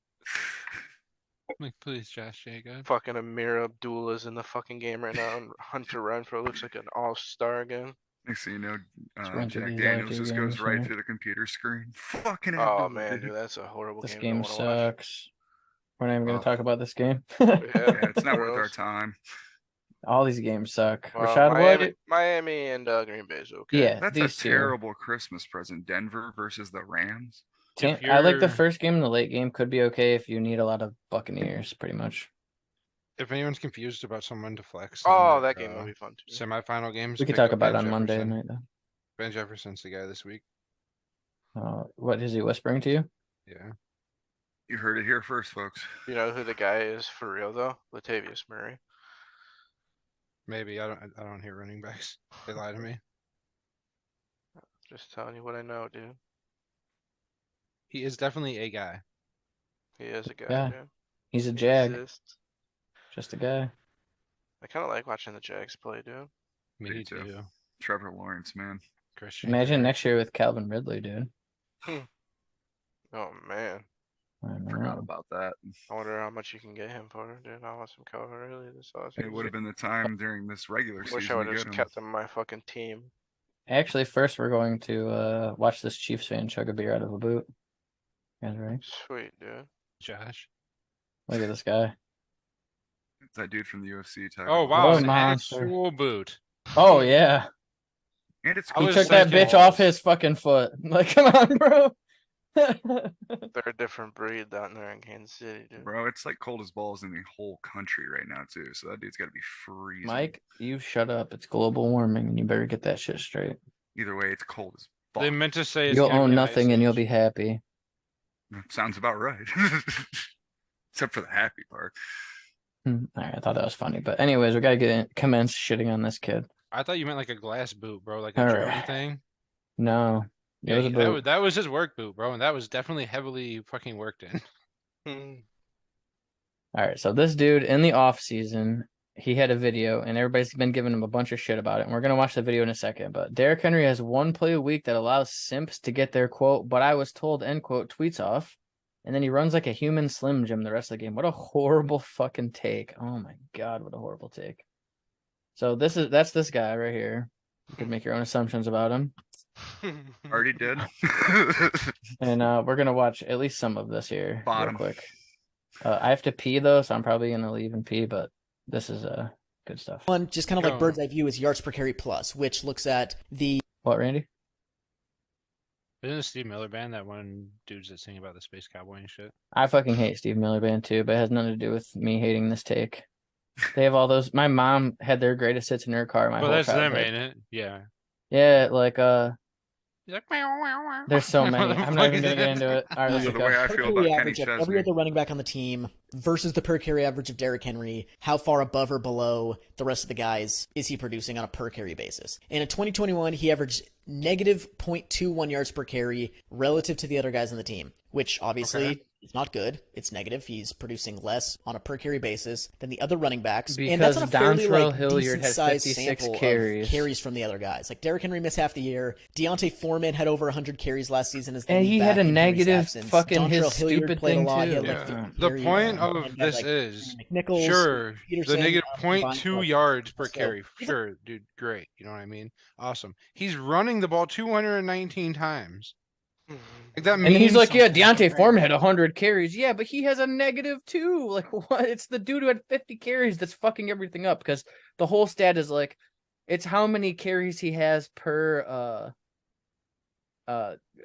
B: Like, please, Josh Jacob.
D: Fucking Amir Abdullah's in the fucking game right now, and Hunter Renfro looks like an all-star again.
C: Next thing you know,
A: run through
C: Jack
A: these other
C: Daniels
A: two
C: just goes
A: games,
C: right
A: right?
C: through the computer screen. Fucking
D: Oh
C: Abdullah,
D: man, dude, that's a horrible
A: this
D: game.
A: game
D: to wanna watch.
A: sucks. We're not even going
C: Oh.
A: to talk about this game.
D: Yeah,
C: Yeah, it's not worth our
D: gross.
C: time.
A: All these games suck.
D: Well,
A: Rashad
D: Miami,
A: White.
D: Miami and Green Bay's okay.
A: Yeah,
C: That's
A: these
C: a
A: two.
C: terrible Christmas present. Denver versus the Rams.
A: Tam-
B: If
A: I like the
B: you're-
A: first game and the late game could be okay if you need a lot of Buccaneers, pretty much.
B: If anyone's confused about someone to flex,
D: Oh,
B: on
D: that
B: their,
D: game will be fun too.
B: semifinal games.
A: We could
B: pick
A: talk
B: up
A: about it
B: Ben
A: on Monday
B: Jefferson.
A: night, though.
B: Ben Jefferson's the guy this week.
A: What is he whispering to you?
B: Yeah.
C: You heard it here first, folks.
D: You know who the guy is for real though? Latavius Murray.
B: Maybe I don't hear running backs. They lie to me.
D: Just telling you what I know, dude.
B: He is definitely a guy.
D: He is a guy,
A: Yeah,
D: dude.
A: He's a
D: He
A: Jag,
D: exists.
A: just a guy.
D: I kind of like watching the Jags play, dude.
B: Me
C: Me
B: too.
C: too. Trevor Lawrence, man.
B: Christian.
A: Imagine
B: Kirk.
A: next year with Calvin Ridley, dude.
D: Oh man,
A: I
C: Forgot
A: know.
C: about that.
D: I wonder how much you can get him for, dude. I want some Calvin Ridley this offseason.
C: It would have been the time during this regular
D: Wish I
C: season
D: would
C: to
D: have
C: get
D: just
C: him.
D: kept him on my fucking team.
A: Actually, first we're going to watch this Chiefs fan chug a beer out of a boot. You guys ready?
D: Sweet, dude.
B: Josh.
A: Look at this guy.
C: It's that dude from the UFC. Tiger
B: Oh
C: Woods.
B: wow,
A: What a
B: an
A: monster.
B: actual boot.
A: Oh yeah,
C: And it's
B: I
A: he
B: was
A: took that
B: thinking-
A: bitch off his fucking foot. Like, come on, bro.
D: They're a different breed down there in Kansas City, dude.
C: Bro, it's like cold as balls in the whole country right now too. So that dude's got to be freezing.
A: Mike, you shut up. It's global warming, and you better get that shit straight.
C: Either way, it's cold as fuck.
B: They meant to say it's
A: You'll
B: gonna
A: own
B: be an
A: nothing,
B: ice
A: and you'll
B: age.
A: be happy.
C: Sounds about right. Except for the happy part.
A: All right, I thought that was funny, but anyways, we gotta commence shitting on this kid.
B: I thought you meant like a glass boot, bro, like a
A: Alright.
B: Jordan thing.
A: No, it
B: Yeah,
A: was a boot.
B: that was his work boot, bro, and that was definitely heavily fucking worked in.
D: Hmm.
A: All right, so this dude in the off season, he had a video, and everybody's been giving him a bunch of shit about it. And we're gonna watch the video in a second. But Derrick Henry has one play a week that allows simps to get their quote, "But I was told," end quote, tweets off, and then he runs like a human Slim Jim the rest of the game. What a horrible fucking take! Oh my god, what a horrible take. So that's this guy right here. You could make your own assumptions about him,
C: Already did.
A: and we're gonna watch at least some of this here
C: Bottom.
A: real quick. I have to pee though, so I'm probably gonna leave and pee. But this is good stuff.
E: One, just kind of like
B: Go.
E: bird's eye view, is yards per carry plus, which looks at the
A: What, Randy?
B: Isn't it Steve Miller Band that one dudes that sing about the space cowboy and shit?
A: I fucking hate Steve Miller Band too, but it has nothing to do with me hating this take. They have all those. My mom had their greatest hits in her car. My
B: Well,
A: whole
B: that's them,
A: childhood.
B: ain't it? Yeah.
A: Yeah, like
B: He's like, "Meow, meow, meow."
A: there's so many. I'm not even gonna get into it. All right, let's
C: So
A: just
C: the way
A: go.
C: I
E: per
C: feel
E: carry
C: about Kenny
E: average of every
C: Chesney.
E: other running back on the team versus the per carry average of Derrick Henry. How far above or below the rest of the guys is he producing on a per carry basis? And in 2021, he averaged negative 0.21 yards per carry relative to the other guys on the team, which obviously
B: Okay.
E: It's not good. It's negative. He's producing less on a per carry basis than the other running backs.
A: Because
E: and that's on a fairly
A: Dontrell
E: like
A: Hilliard had
E: decent-sized
A: 56
E: sample
A: carries.
E: of carries from the other guys. Like Derrick Henry missed half the year. Deontay Foreman had over 100 carries last season as the
A: And
E: lead
A: he
E: back
A: had a
E: in Henry's
A: negative
E: absence.
A: fucking his
E: Dontrell Hilliard
A: stupid
E: played
A: thing
E: a lot. He
A: too.
E: had, like,
B: Yeah.
E: very,
B: The point
E: and
B: of
E: had,
B: this
E: like,
B: is
E: McNichols,
B: sure
E: Peterson,
B: the negative
E: combined for,
B: 0.2
E: like,
B: yards per
E: so
B: carry. Sure, dude, great. You know what I mean? Awesome. He's running the ball 219 times. Like that
A: And then he's
B: means
A: like, yeah,
B: something.
A: Deontay Foreman had 100 carries. Yeah, but he has a negative too. Like, what? It's the dude who had 50 carries that's fucking everything up, because the whole stat is like, it's how many carries he has per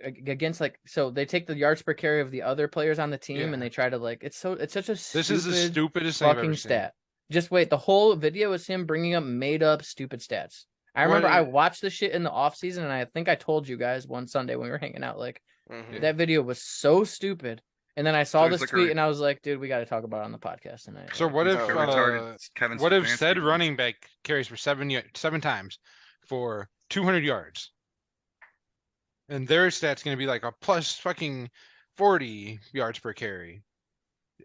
A: against, like, so they take the yards per carry of the other players on the team
B: Yeah.
A: and they try to, like, it's such a
B: This is the stupidest thing I've
A: fucking
B: ever seen.
A: stat. Just wait, the whole video is him bringing up made up stupid stats. I
B: What
A: remember I
B: is-
A: watched the shit in the off season, and I think I told you guys one Sunday when we were hanging out, like,
D: Mhm.
A: that video was so stupid. And then I saw
C: So
A: this
C: it's like a
A: tweet
C: re-
A: and I was like, dude, we got to talk about it on the podcast tonight.
B: So
A: Like,
B: what
C: He's
B: if
C: like a
D: uh,
C: retarded Kevin
B: what if
C: Stefanski
B: said
C: once.
B: running back carries for 7 times for 200 yards? And their stat's going to be like a plus fucking 40 yards per carry.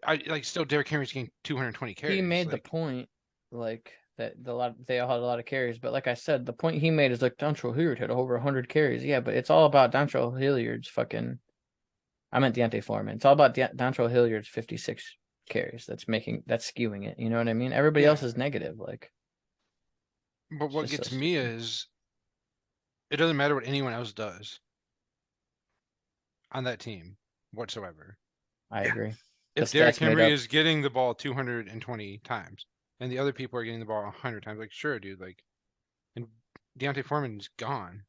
B: I like still Derrick Henry's getting 220 carries.
A: he made the
B: like,
A: point, like, that they all had a lot of carries, but like I said, the point he made is like Dontrell Hilliard had over 100 carries. Yeah, but it's all about Dontrell Hilliard's fucking. I meant Deontay Foreman. It's all about Dontrell Hilliard's 56 carries. That's skewing it. You know what I mean? Everybody
B: Yeah.
A: else is negative. Like,
B: But what
A: just so
B: gets me
A: stupid.
B: is it doesn't matter what anyone else does on that team whatsoever.
A: I agree.
B: If
A: The
B: Derrick
A: stats made
B: Henry
A: up.
B: is getting the ball 220 times and the other people are getting the ball 100 times, like sure, dude, like, and Deontay Foreman's gone.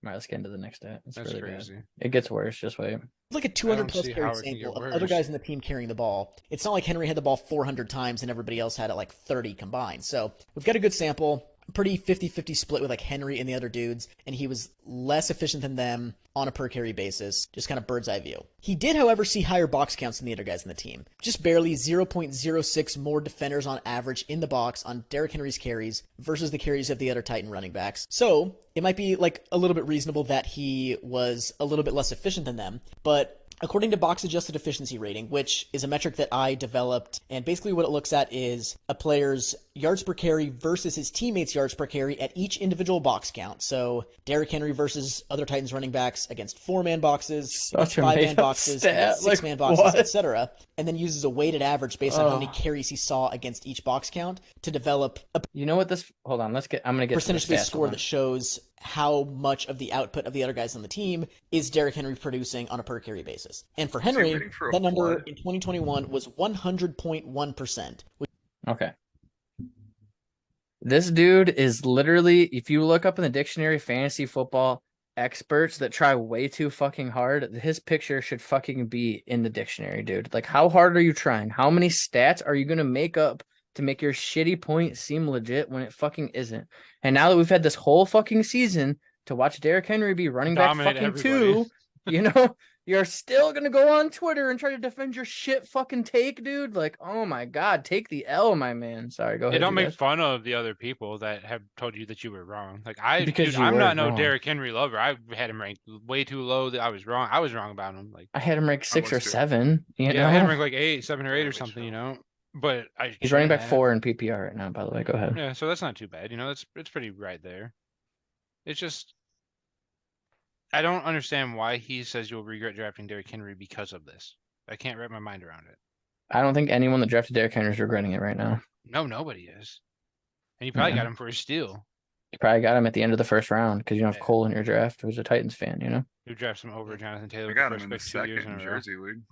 A: All right, let's get into the next stat. It's
B: That's
A: really
B: crazy.
A: bad. It gets worse. Just wait.
E: like a 200
B: don't
E: plus
B: see
E: carry
B: how it can
E: sample
B: get
E: of other
B: worse.
E: guys in the team carrying the ball. It's not like Henry had the ball 400 times and everybody else had it like 30 combined. So we've got a good sample, pretty 50-50 split with like Henry and the other dudes, and he was less efficient than them on a per carry basis, just kind of bird's eye view. He did, however, see higher box counts than the other guys in the team. Just barely 0.06 more defenders on average in the box on Derrick Henry's carries versus the carries of the other Titan running backs. So it might be like a little bit reasonable that he was a little bit less efficient than them, but according to Box Adjusted Efficiency Rating, which is a metric that I developed, and basically what it looks at is a player's yards per carry versus his teammates' yards per carry at each individual box count. So Derrick Henry versus other Titans running backs against 4-man boxes,
A: Such a
E: against 5-man
A: made-up
E: boxes,
A: stat.
E: against
A: Like,
E: 6-man boxes,
A: what?
E: etc. And then uses a weighted average based on how many
A: Ugh.
E: carries he saw against each box count to develop a
A: You know what this? Hold on. I'm gonna get
E: percentage-based
A: to
E: score
A: the
E: that shows how much of the output of the other guys on the team is Derrick Henry producing on a per carry basis. And for Henry,
C: waiting for a
E: that number
C: flood?
E: in 2021 was 100.1%.
A: Okay. This dude is literally, if you look up in the dictionary, fantasy football experts that try way too fucking hard, his picture should fucking be in the dictionary, dude. Like, how hard are you trying? How many stats are you gonna make up to make your shitty point seem legit when it fucking isn't? And now that we've had this whole fucking season to watch Derrick Henry be running back
B: Dominate
A: fucking
B: everybody.
A: 2, you know, you're still gonna go on Twitter and try to defend your shit fucking take, dude. Like, oh my god, take the L, my man. Sorry, go
B: They
A: ahead.
B: don't
A: you
B: make
A: guys.
B: fun of the other people that have told you that you were wrong. Like
A: Because
B: dude,
A: you
B: I'm
A: were
B: not no
A: wrong.
B: Derrick Henry lover. I had him ranked way too low. That I was wrong. I was wrong about him. Like
A: I had him ranked 6 or
C: was too.
A: 7. You
B: yeah,
A: know,
B: I had him ranked like 7 or 8
D: Yeah,
B: or
D: me
B: something.
D: too.
B: You know, but
A: he's running back
B: shouldn't have.
A: 4 in PPR right now. By the way, go ahead.
B: Yeah, so that's not too bad. You know, it's pretty right there. It's just I don't understand why he says you'll regret drafting Derrick Henry because of this. I can't wrap my mind around it.
A: I don't think anyone that drafted Derrick Henry is regretting it right now.
B: No, nobody is. And you probably
A: Yeah.
B: got him for a steal.
A: You probably got him at the end of the first round because you don't have
B: Yeah.
A: Cole in your draft, who's a Titans fan. You know,
B: Who drafts him over Jonathan Taylor?
C: I
B: with
C: got
B: the
C: him in the
B: first pick 2 years
C: second
B: in
C: in
B: a row?
C: Jersey League.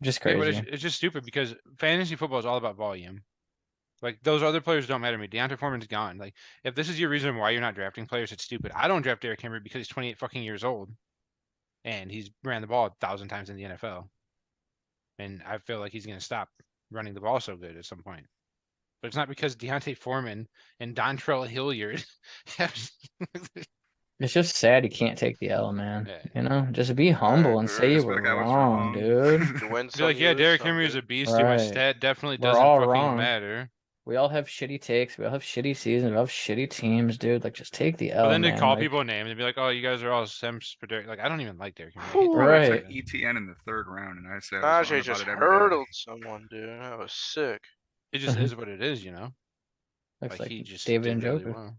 A: just
B: Yeah,
A: crazy.
B: but it's just stupid because fantasy football is all about volume. Like those other players don't matter to me. Deontay Foreman's gone. Like if this is your reason why you're not drafting players, it's stupid. I don't draft Derrick Henry because he's 28 fucking years old, and he's ran the ball 1,000 times in the NFL, and I feel like he's gonna stop running the ball so good at some point. But it's not because Deontay Foreman and Dontrell Hilliard have.
A: It's just sad he can't take the L, man.
B: Yeah.
A: You know, just be humble and say
D: agree.
A: you
C: Just be
A: were
C: like, I was
A: wrong, dude.
D: You win
B: Be
D: some,
B: like,
D: you
B: yeah,
D: lose
B: Derrick
D: some,
B: Henry is
D: dude.
B: a beast. Yeah, my
A: Right.
B: stat definitely
A: We're
B: doesn't
A: all
B: fucking
A: wrong.
B: matter.
A: We all have shitty takes. We all have shitty seasons. We all have shitty teams, dude. Like, just take the L,
B: But then they
A: man.
B: call
A: Like,
B: people names and be like, "Oh, you guys are all simps for Derek." Like, I don't even like Derek Henry. I hate
C: Bro,
B: Derek
C: I
A: Right.
C: took
B: Henry.
C: ETN in the 3rd round, and I said I was
D: Najee
C: on
D: just
C: about it every day.
D: hurdled someone, dude. That was sick.
B: It just is what it is, you know.
A: looks like
B: he just
A: David
B: did
A: and
B: really
A: Joker.
B: well.
A: All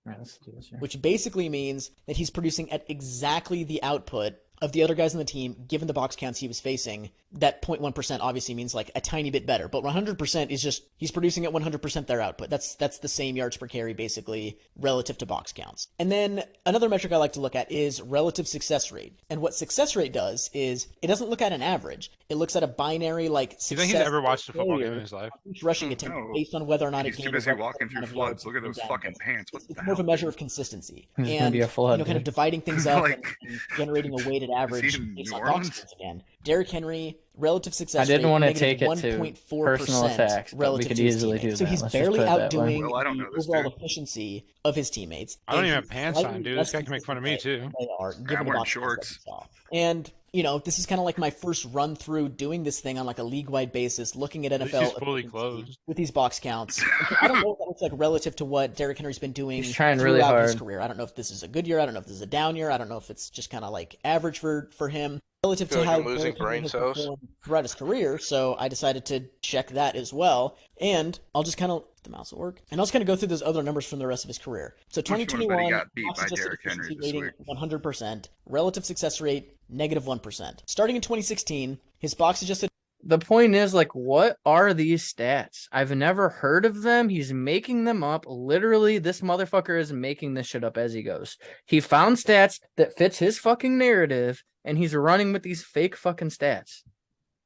A: right, let's do this here.
E: Which basically means that he's producing at exactly the output of the other guys on the team, given the box counts he was facing. That 0.1% obviously means like a tiny bit better, but 100% is just he's producing at 100% their output. That's the same yards per carry basically relative to box counts. And then another metric I like to look at is relative success rate. And what success rate does is it doesn't look at an average. It looks at a binary like
B: Do you
E: success.
B: think he's ever watched a football game
E: failure
B: in his life?
E: of each rushing attempt
C: No.
E: based on whether or not
C: He's
E: it
C: too
E: gained
C: busy
E: a record
C: walking
E: amount
C: through
E: of
C: floods.
E: yards
C: Look at
E: in
C: those
E: down
C: fucking
E: games.
C: pants. What
E: It's
C: the
E: more of a
C: hell,
E: measure
C: dude?
E: of consistency.
A: There's
E: And
A: gonna be a flood,
E: kind of
A: dude.
E: dividing things up
C: Like,
E: and generating a weighted average
C: in
E: based
C: New
E: on box
C: Orleans?
E: counts again. Derrick Henry, relative success
A: I didn't
E: rate,
A: want to
E: negative
A: take it to
E: 1.4%
A: personal attacks, but we
E: relative
A: could
E: to his
A: easily do
E: teammates. So
A: that.
E: he's
A: Let's just
E: barely
A: put it that way.
E: outdoing
C: Well, I don't
E: the
C: know this
E: overall
C: dude.
E: efficiency of his teammates.
B: I don't
E: and
B: even have
E: he's
B: pants on,
E: slightly
B: dude.
E: less
B: This guy can make fun of me,
E: consistent
B: too.
E: than They are,
C: I'm
E: given the
C: wearing
E: box counts that we
C: shorts.
E: saw. And, you know, this is kind of like my first run through doing this thing on like a league-wide basis, looking at
B: He's
E: NFL
B: just fully
E: efficiency
B: clothed.
E: with these box counts. And so I don't know what that looks like relative to what Derrick Henry's been doing
A: He's trying really
E: throughout his
A: hard.
E: career. I don't know if this is a good year. I don't know if this is a down year. I don't know if it's just kind of like average for him relative
D: Feel
E: to
D: like
E: how
D: I'm losing
E: Derrick Henry
D: brain
E: has
D: cells.
E: performed throughout his career. So I decided to check that as well. And I'll just kind of the mouse will work. And I'll just kind of go through those other numbers from the rest of his career. So
C: Much you wanna bet he
E: 2021,
C: got beat
E: box
C: by
E: adjusted
C: Derrick Henry
E: efficiency
C: this
E: rating
C: week.
E: 100%, relative success rate -1%. Starting in 2016, his box adjusted
A: The point is, like, what are these stats? I've never heard of them. He's making them up. Literally, this motherfucker is making this shit up as he goes. He found stats that fits his fucking narrative, and he's running with these fake fucking stats.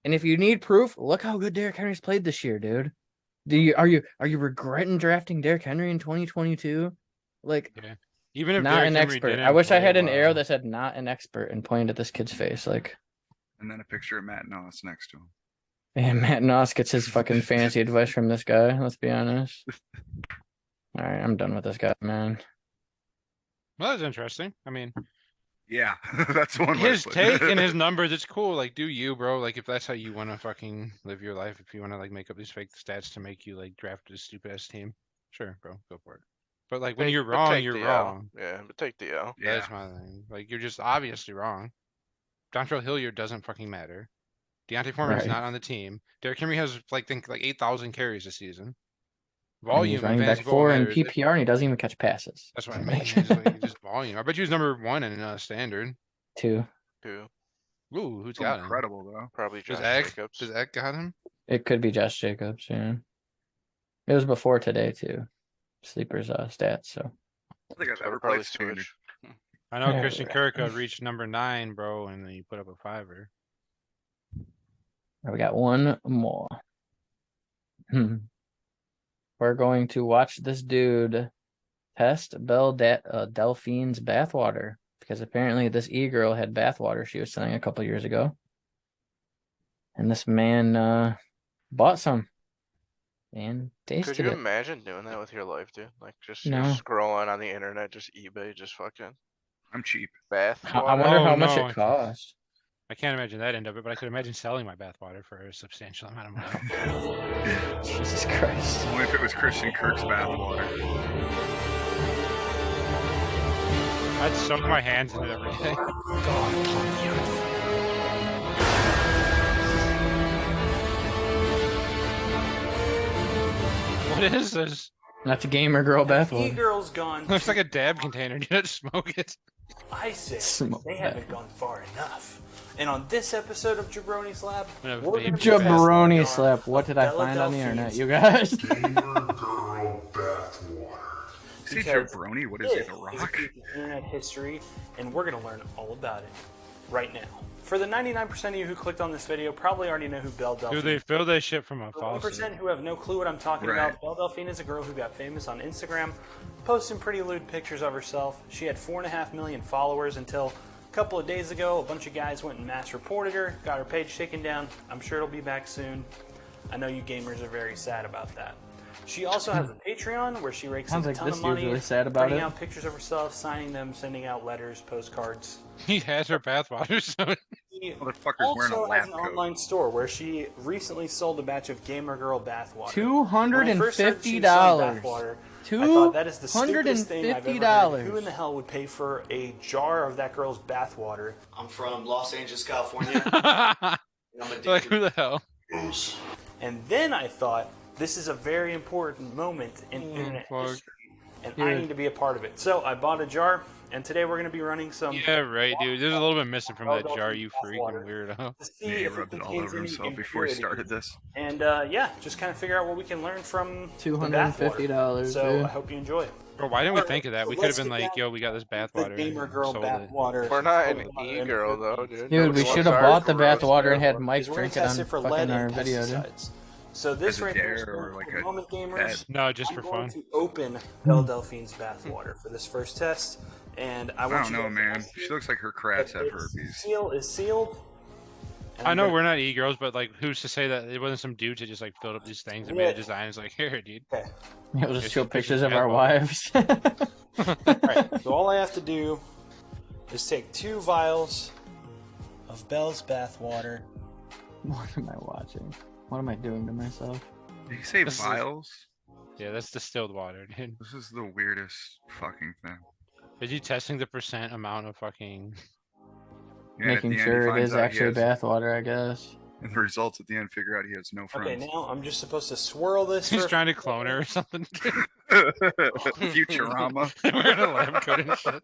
A: And if you need proof, look how good Derrick Henry's played this year, dude. Are you regretting drafting Derrick Henry in 2022? Like,
B: Even if
A: not
B: Derrick
A: an
B: Henry
A: expert.
B: didn't
A: I wish I
B: play
A: had an
B: well.
A: arrow that said "not an expert" and pointed at this kid's face. Like,
C: And then a picture of Matt Noss next to him.
A: man, Matt Noss gets his fucking fantasy advice from this guy. Let's be honest. All right, I'm done with this guy, man.
B: Well, that's interesting. I mean,
C: Yeah, that's one way.
B: his
C: to put it.
B: take and his numbers, it's cool. Like, do you, bro? Like, if that's how you want to fucking live your life, if you want to like make up these fake stats to make you like draft a stupid ass team, sure, bro, go for it. But like when you're
D: But
B: wrong,
D: take
B: you're
D: the L.
B: wrong.
D: Yeah, but take the L.
C: Yeah.
B: That's my thing. Like, you're just obviously wrong. Dontrell Hilliard doesn't fucking matter. Deontay Foreman's
A: Right.
B: not on the team. Derrick Henry has like 8,000 carries this season.
A: And he's
B: Volume and
A: running back
B: fantasy football
A: 4 in
B: matters.
A: PPR, and he doesn't even catch passes.
B: That's what I mean. It's like just volume. I bet you was number 1 in standard.
A: 2.
D: Too.
B: Ooh, who's
C: It's
B: got him?
C: incredible though.
D: Probably
B: Does
D: Josh
B: Eck?
D: Jacobs.
B: Does Eck got him?
A: It could be Josh Jacobs. Yeah, it was before today too. Sleepers stats. So
C: I don't think I've
D: So
C: ever
D: probably
C: played standard.
D: switch.
B: I know
A: Yeah.
B: Christian Kirk reached number 9, bro, and then he put up a 5er.
A: we got one more. We're going to watch this dude test Delphine's bathwater because apparently this e-girl had bathwater she was selling a couple years ago, and this man bought some and
D: Could
A: tasted
D: you
A: it.
D: imagine doing that with your life, dude? Like just
A: No.
D: you're scrolling on the internet, just eBay, just fucking
C: I'm cheap.
D: bath.
A: I
D: water.
A: wonder how
B: Oh,
A: much
B: no.
A: it cost.
B: I can't imagine that end of it, but I could imagine selling my bathwater for a substantial amount of money.
A: Jesus Christ.
C: Only if it was Christian Kirk's bathwater.
B: I'd soak my hands in it every day. What is this?
A: That's a gamer girl bathwater.
F: E-girl's gone.
B: Looks like a dab container. You don't smoke it.
F: I say
A: Smoke
F: they
A: that.
F: haven't gone far enough. And on this episode of Jabroni's Lab,
B: I'm gonna
F: we're
B: vape
F: gonna be
B: your
F: testing the
A: Jabroni
F: arm
A: slap. What
F: of
A: did I
F: Bella
A: find on the
F: Delphine.
A: internet, you guys?
C: See
F: Because
C: Jabroni? What is he,
F: This
C: The
F: is a
C: Rock?
F: piece of internet history, and we're going to learn all about it right now. For the 99% of you who clicked on this video, probably already know who Belle Delphine
B: Dude, they
F: is.
B: fill that shit from a
F: For
B: faucet.
F: 1% who have no clue what I'm talking
C: Right.
F: about, Belle Delphine is a girl who got famous on Instagram, posting pretty lewd pictures of herself. She had 4.5 million followers until a couple of days ago. A bunch of guys went and mass reported her, got her page taken down. I'm sure it'll be back soon. I know you gamers are very sad about that. She also has a Patreon where she rakes
A: Sounds
F: in a
A: like
F: ton
A: this
F: of
A: dude's
F: money,
A: really sad about
F: printing
A: it.
F: out pictures of herself, signing them, sending out letters, postcards.
B: He has her bathwater, so
F: She
C: Motherfucker's wearing a
F: also has
C: lab
F: an
C: coat.
F: online store where she recently sold a batch of Gamer Girl bathwater.
A: $250.
F: I thought that is the stupidest thing I've ever heard. Who in the hell would pay for a jar of that girl's bathwater?
G: I'm from Los Angeles, California.
B: Like,
G: I'm addicted.
B: who the hell?
F: And then I thought, this is a very important moment in internet
B: fuck.
F: history, and I need to be a part of it. So I bought a jar, and today we're going to be running some
B: Yeah, right, dude. There's a little bit missing from that
F: Bell
B: jar, you
F: Dolphin
B: freaking
F: bathwater
B: weirdo.
F: to see
C: Yeah, he
F: if it
C: rubbed it all
F: contains
C: over
F: any
C: himself before he
F: impurities.
C: started this.
F: And yeah, just kind of figure out what we can learn from the
A: $250,
F: bathwater. So
A: dude.
F: I hope you enjoy it.
B: Bro, why didn't we think of that? We could have
F: Let's
B: been
F: get
B: like,
F: down
B: yo, we got this
F: The
B: bathwater.
F: Gamer Girl
B: sold it.
F: bathwater.
D: We're not an
F: Sold by
D: e-girl though, dude.
A: Dude,
F: Nobody
A: we
F: wants
A: should have
F: our
A: bought the
F: gross
A: bathwater and had
F: bathwater.
A: Mike
F: Is we're gonna
A: drink it
F: test
A: on
F: for
A: fucking
F: lead
A: our
F: and
A: video, dude.
F: pesticides. So this
C: As a
F: right here is
C: dare or
F: for
C: like
F: the
C: a
F: moment gamers.
C: bet.
B: No, just
F: I'm
B: for
F: going
B: fun.
F: to open Belle Delphine's bathwater for this first test, and I
C: I
F: want
C: don't
F: you
C: know,
F: guys to
C: man.
F: ask
C: She
F: me
C: looks like her
F: that
C: crabs have
F: its
C: herpes.
F: seal is sealed. and
B: I
F: I'm
B: know
F: gonna-
B: we're not e-girls, but like, who's to say that it wasn't some dudes that just like filled up these things and made
F: Yeah.
B: a design? It's like, here, dude.
F: Okay.
A: It was
B: Here's
A: just show
B: some
A: pictures
B: of
A: of our wives.
F: Alright, so all I have to do is take 2 vials of Belle's bathwater.
A: What am I watching? What am I doing to myself?
C: Did you say
B: This is-
C: vials?
B: Yeah, that's distilled water, dude.
C: This is the weirdest fucking thing.
B: Is you testing the percent amount of fucking?
C: Yeah, and at
A: Making
C: the end, he
A: sure it
C: finds
A: is
C: out he
A: actually
C: has-
A: bathwater, I guess.
C: And the results at the end figure out he has no
F: Okay,
C: friends.
F: now I'm just supposed to swirl this.
B: He's
F: for-
B: trying to clone her or something.
C: Futurama.
B: Wearing a lab coat and shit.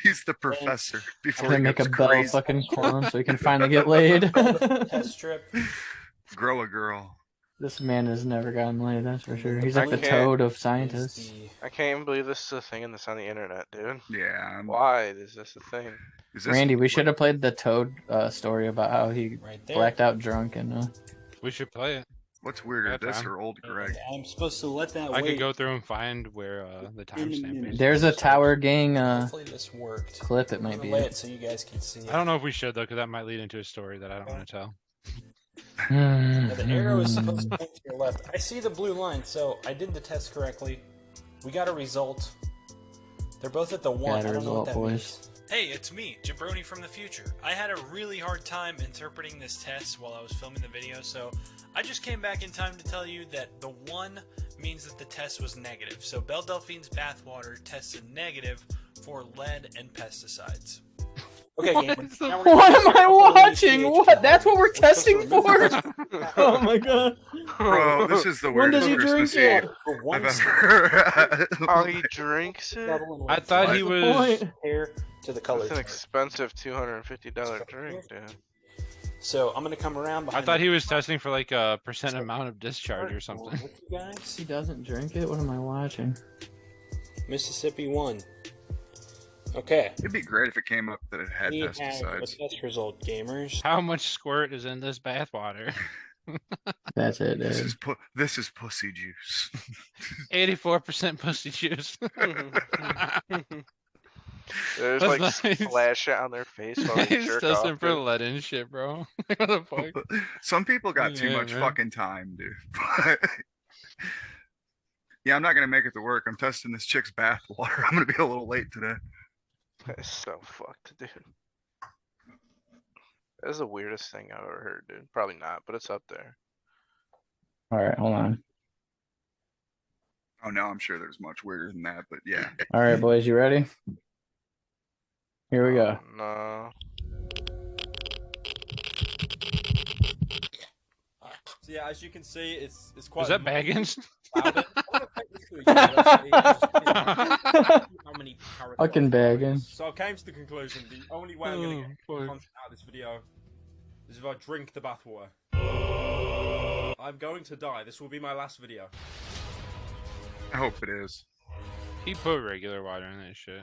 C: He's the professor before
A: Gonna
C: he
A: make a
C: gets
A: Belle
C: crazy.
A: fucking clone so he can finally get laid.
F: Test strip.
C: Grow a girl.
A: This man has never gotten laid, that's for sure. He's like the
D: Okay.
A: toad of
F: Is
A: scientists.
F: the-
D: I can't even believe this is a thing that's on the internet, dude.
C: Yeah.
D: Why is this a thing?
C: Is this
A: Randy, we
C: like-
A: should have played the toad story about how he
F: Right there.
A: blacked out drunk and
B: We should play it.
C: What's weirder,
B: Yeah,
C: this
B: Tom.
C: or old Greg?
F: I'm supposed to let that
B: I
F: wait.
B: could go through and find where the timestamp is.
A: there's a Tower Gang
F: Hopefully this worked.
A: clip, it
F: I'm
A: might
F: gonna
A: be.
F: lay it so you guys can see it.
B: I don't know if we should though, because that might lead into a story that I don't want to tell.
F: Now, the arrow is supposed to point to your left. I see the blue line, so I did the test correctly. We got a result. They're both at the 1.
A: Got a
F: I don't know what
A: result,
F: that
A: boys.
F: means. Hey, it's me, Jabroni from the future. I had a really hard time interpreting this test while I was filming the video, so I just came back in time to tell you that the 1 means that the test was negative. So Belle Delphine's bathwater tested negative for lead and pesticides. Okay, gamers. now we're gonna
A: What am
F: test
A: I
F: for the
A: watching?
F: pH
A: What? That's what we're
F: We're supposed to
A: testing for?
F: remove
A: Oh my god.
C: Bro, this is the
A: When does
C: weirdest
A: he drink
C: Christmas
A: it?
C: Eve
F: For one
C: I've
F: second,
C: ever.
D: Oh, he drinks it?
F: level and
B: I
F: weight.
B: thought
C: What's
B: he
C: the
B: was.
A: Point.
F: Compare to the color
D: That's an
F: chart.
D: expensive $250 drink, dude.
F: So I'm gonna come around
B: I
F: behind.
B: thought
F: the
B: he was testing for like a percent amount of discharge or
F: chart
B: something.
F: with you guys.
A: He doesn't drink it? What am I watching?
F: Mississippi 1. Okay.
C: It'd be great if it came up that it had
F: We have a
C: pesticides.
F: test result, gamers.
B: How much squirt is in this bathwater?
A: That's it,
C: This
A: dude.
C: is this is pussy juice.
B: 84% pussy juice.
D: There's
B: That's
D: like
B: nice.
D: splash it on their face while they
B: He's
D: jerk
B: testing
D: off.
B: for
D: dude.
B: lead and shit, bro. What the fuck?
C: Some people got too
B: Yeah,
C: much
B: man.
C: fucking time, dude. But yeah, I'm not gonna make it to work. I'm testing this chick's bath water. I'm gonna be a little late today.
D: That's so fucked, dude. That's the weirdest thing I've ever heard, dude. Probably not, but it's up there.
A: Alright, hold on.
C: Oh no, I'm sure there's much weirder than that, but yeah.
A: Alright, boys, you ready? Here we go.
D: No.
H: So yeah, as you can see, it's quite.
B: Is that Baggins?
H: loud. I wanna take this to a university, just how many paragraphs
A: Fucking
H: there
A: Baggins.
H: is. So I came to the conclusion the only way I'm gonna get
B: Oh, fuck.
H: content out of this video is if I drink the bathwater. I'm going to die. This will be my last video.
C: I hope it is.
B: He put regular water in that shit.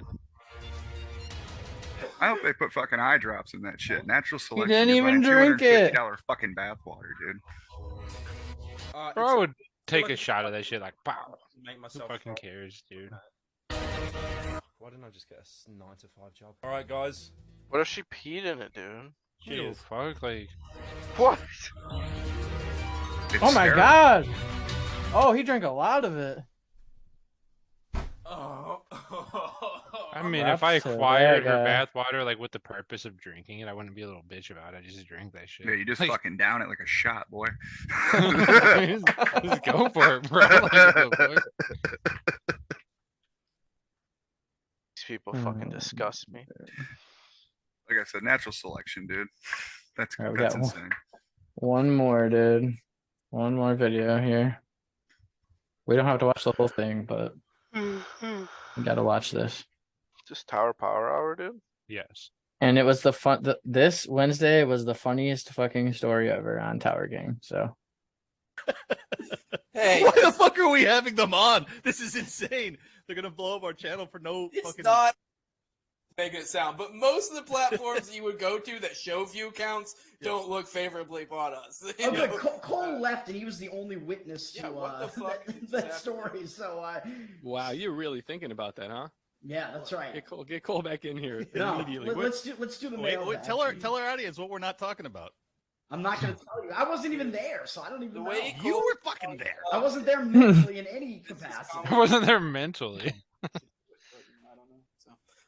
C: I hope they put fucking eye drops in that shit. Natural selection.
A: didn't
C: you're
A: even
C: buying
A: drink it.
C: $250 fucking bathwater, dude.
B: Bro, I would take
H: like
B: a shot of that shit like pow.
H: Make
B: Who
H: myself.
B: fucking cares, dude?
H: Why didn't I just get a 9 to 5 job? All right, guys.
D: What if she peed in it, dude?
B: Ew,
H: Cheers.
B: fuck, like.
D: What?
C: It's
A: Oh my
C: sterile.
A: god! Oh, he drank a lot of it.
H: Oh.
B: I mean, if I
A: Props to
B: acquired her
A: that
B: bathwater like with the purpose of drinking it, I wouldn't be a little bitch about it. I just drink that shit.
C: Yeah, you just
B: Like,
C: fucking down it like a shot, boy.
B: just go for it, bro. Like, oh, boy.
D: These people fucking
A: Oh,
D: disgust me.
C: Like I said, natural selection, dude. That's
A: Alright, we
C: that's
A: got one.
C: insane.
A: One more, dude. One more video here. We don't have to watch the whole thing, but we gotta watch this.
D: Just Tower Power Hour, dude.
B: Yes.
A: And it was this Wednesday was the funniest fucking story ever on Tower Gang. So
I: Hey,
J: Why the fuck are we having them on? This is insane. They're gonna blow up our channel for no
I: it's
J: fucking.
I: not making it sound, but most of the platforms you would go to that show view counts don't look favorably upon us. you
K: Oh, good.
I: know?
K: Cole left, and he was the only witness to
I: Yeah, what the fuck
K: that,
I: just
K: that
I: happened?
K: story. So,
L: Wow, you're really thinking about that, huh?
K: yeah, that's right.
L: Get Cole back in here
K: No,
L: immediately.
K: let's do the mail.
J: Wait, tell our audience what we're not talking about.
K: I'm not going to tell you. I wasn't even there, so I don't even
I: The
K: know.
I: way
J: You
I: Cole-
J: were fucking there.
K: I wasn't there mentally in any capacity.
B: I wasn't there mentally.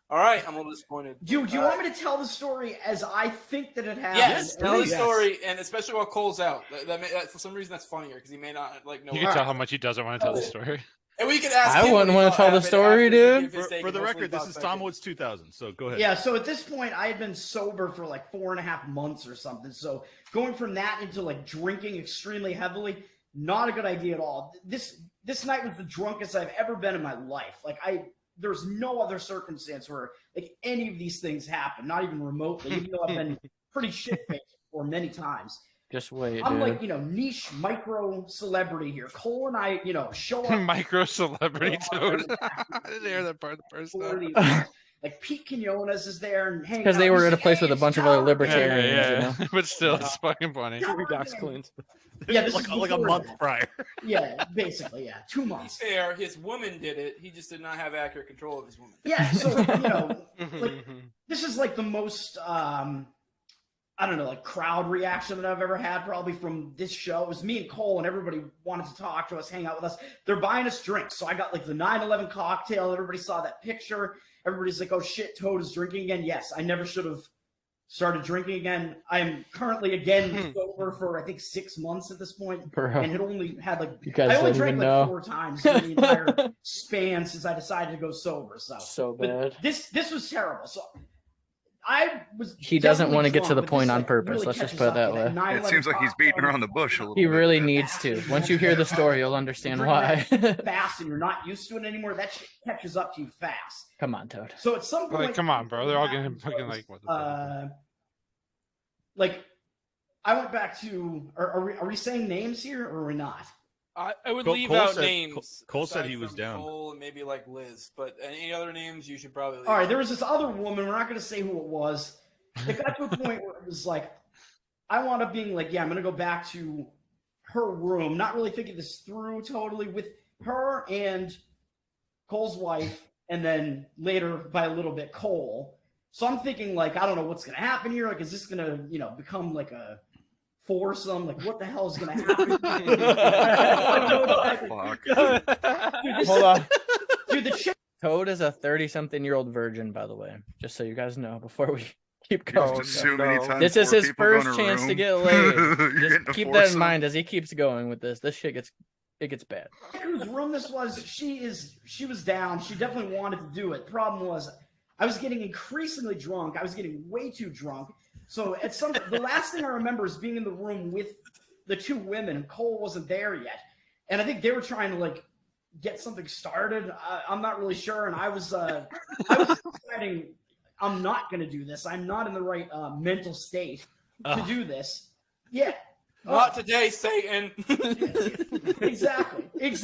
I: All right, I'm a little disappointed.
K: Do you want me to tell the story as I think that it happened?
I: Yes, tell the
K: Yes.
I: story, and especially while Cole's out. That for some reason that's funnier because he may not like know.
B: You can tell how much he doesn't want to tell the story.
I: And we can ask.
A: I
I: him what
A: wouldn't
I: he
A: wanna
I: thought
A: tell the
I: happened
A: story,
I: after he
A: dude.
I: gave his take,
J: For
I: and
J: the
I: hopefully
J: record, this
I: bounce
J: is
I: back
J: Tom
I: in.
J: Woods 2000. So go ahead.
K: Yeah, so at this point, I had been sober for like 4.5 months or something. So going from that into like drinking extremely heavily, not a good idea at all. This night was the drunkest I've ever been in my life. Like there's no other circumstance where like any of these things happen, not even remotely, even though I've been pretty shit-faced for many times.
A: just wait,
K: I'm
A: dude.
K: like, niche micro celebrity here. Cole and I, show up.
B: Micro celebrity toad. I didn't hear that part the first
K: for
B: time.
K: the event. Like Pete Quinones is there and hanging
A: Because they
K: out.
A: were
K: He's
A: at a
K: like,
A: place
K: "Hey,
A: with a
K: it's
A: bunch of other
K: Tower
A: libertarians.
K: Gang."
A: You know?
B: But still, it's fucking funny.
K: Tower
L: Docs
K: Gang.
L: Clint.
K: Yeah, this
J: like
K: is
J: a
K: before
J: month
K: that.
J: prior.
K: Yeah, basically, yeah, 2
I: To be
K: months.
I: fair, his woman did it. He just did not have accurate control of his woman.
K: Yeah, so like this is like the most I don't know, like crowd reaction that I've ever had probably from this show. It was me and Cole, and everybody wanted to talk to us, hang out with us. They're buying us drinks. So I got like the 9/11 cocktail. Everybody saw that picture. Everybody's like, oh shit, Toad is drinking again. Yes, I never should have started drinking again. I am currently again sober for I think 6 months at this point.
A: Bro,
K: And had only had like
A: you guys
K: I only
A: don't
K: drank
A: even
K: like
A: know.
K: 4 times in the entire span since I decided to go sober.
A: So
K: But
A: bad.
K: this was terrible. So I was.
A: He doesn't
K: definitely
A: want to get to
K: drunk,
A: the
K: but
A: point
K: this,
A: on
K: like,
A: purpose.
K: really
A: Let's just
K: catches
A: put it
K: up
A: that
K: to
A: way.
K: 9/11
C: It seems like he's beating around the bush a little
A: He
C: bit.
A: really needs to. Once you hear the story, you'll understand why.
K: fast, and you're not used to it anymore. That shit catches up to you fast.
A: Come on, Toad.
K: So at some point,
B: Like, come on, bro. They're all
K: what
B: getting
K: happened
B: fucking
K: was,
B: like, what the fuck?
K: like I went back to. Are we saying names here or are we not?
I: I would
J: Cole-
I: leave
J: Cole
I: out
J: said-
I: names.
J: Cole said
I: aside
J: he was
I: from
J: down.
I: Cole and maybe like Liz, but any other names you should probably leave.
K: All right,
I: out.
K: there was this other woman. We're not going to say who it was. It got to a point where it was like, I wound up being like, yeah, I'm going to go back to her room, not really thinking this through totally with her and Cole's wife, and then later by a little bit Cole. So I'm thinking like, I don't know what's going to happen here. Like, is this going to, become like a foursome? Like, what the hell is going to happen?
C: Fuck.
K: Dude, this-
A: Hold on.
K: dude, the chick.
A: Toad is a 30-something-year-old virgin, by the way. Just so you guys know before we keep
C: You've
A: going.
C: just too many times
A: This is
C: four
A: his
C: people go in
A: first
C: a
A: chance to
C: room.
A: get laid.
C: You're
A: Just
C: getting a
A: keep that in
C: foursome.
A: mind as he keeps going with this. This shit gets bad.
K: Whose room this was, she was down. She definitely wanted to do it. Problem was, I was getting increasingly drunk. I was getting way too drunk. So the last thing I remember is being in the room with the two women, and Cole wasn't there yet. And I think they were trying to like get something started. I'm not really sure. And I was deciding I'm not going to do this. I'm not in the right mental state to do this. Yeah.
I: Not today, Satan.
K: Exactly.
L: Dave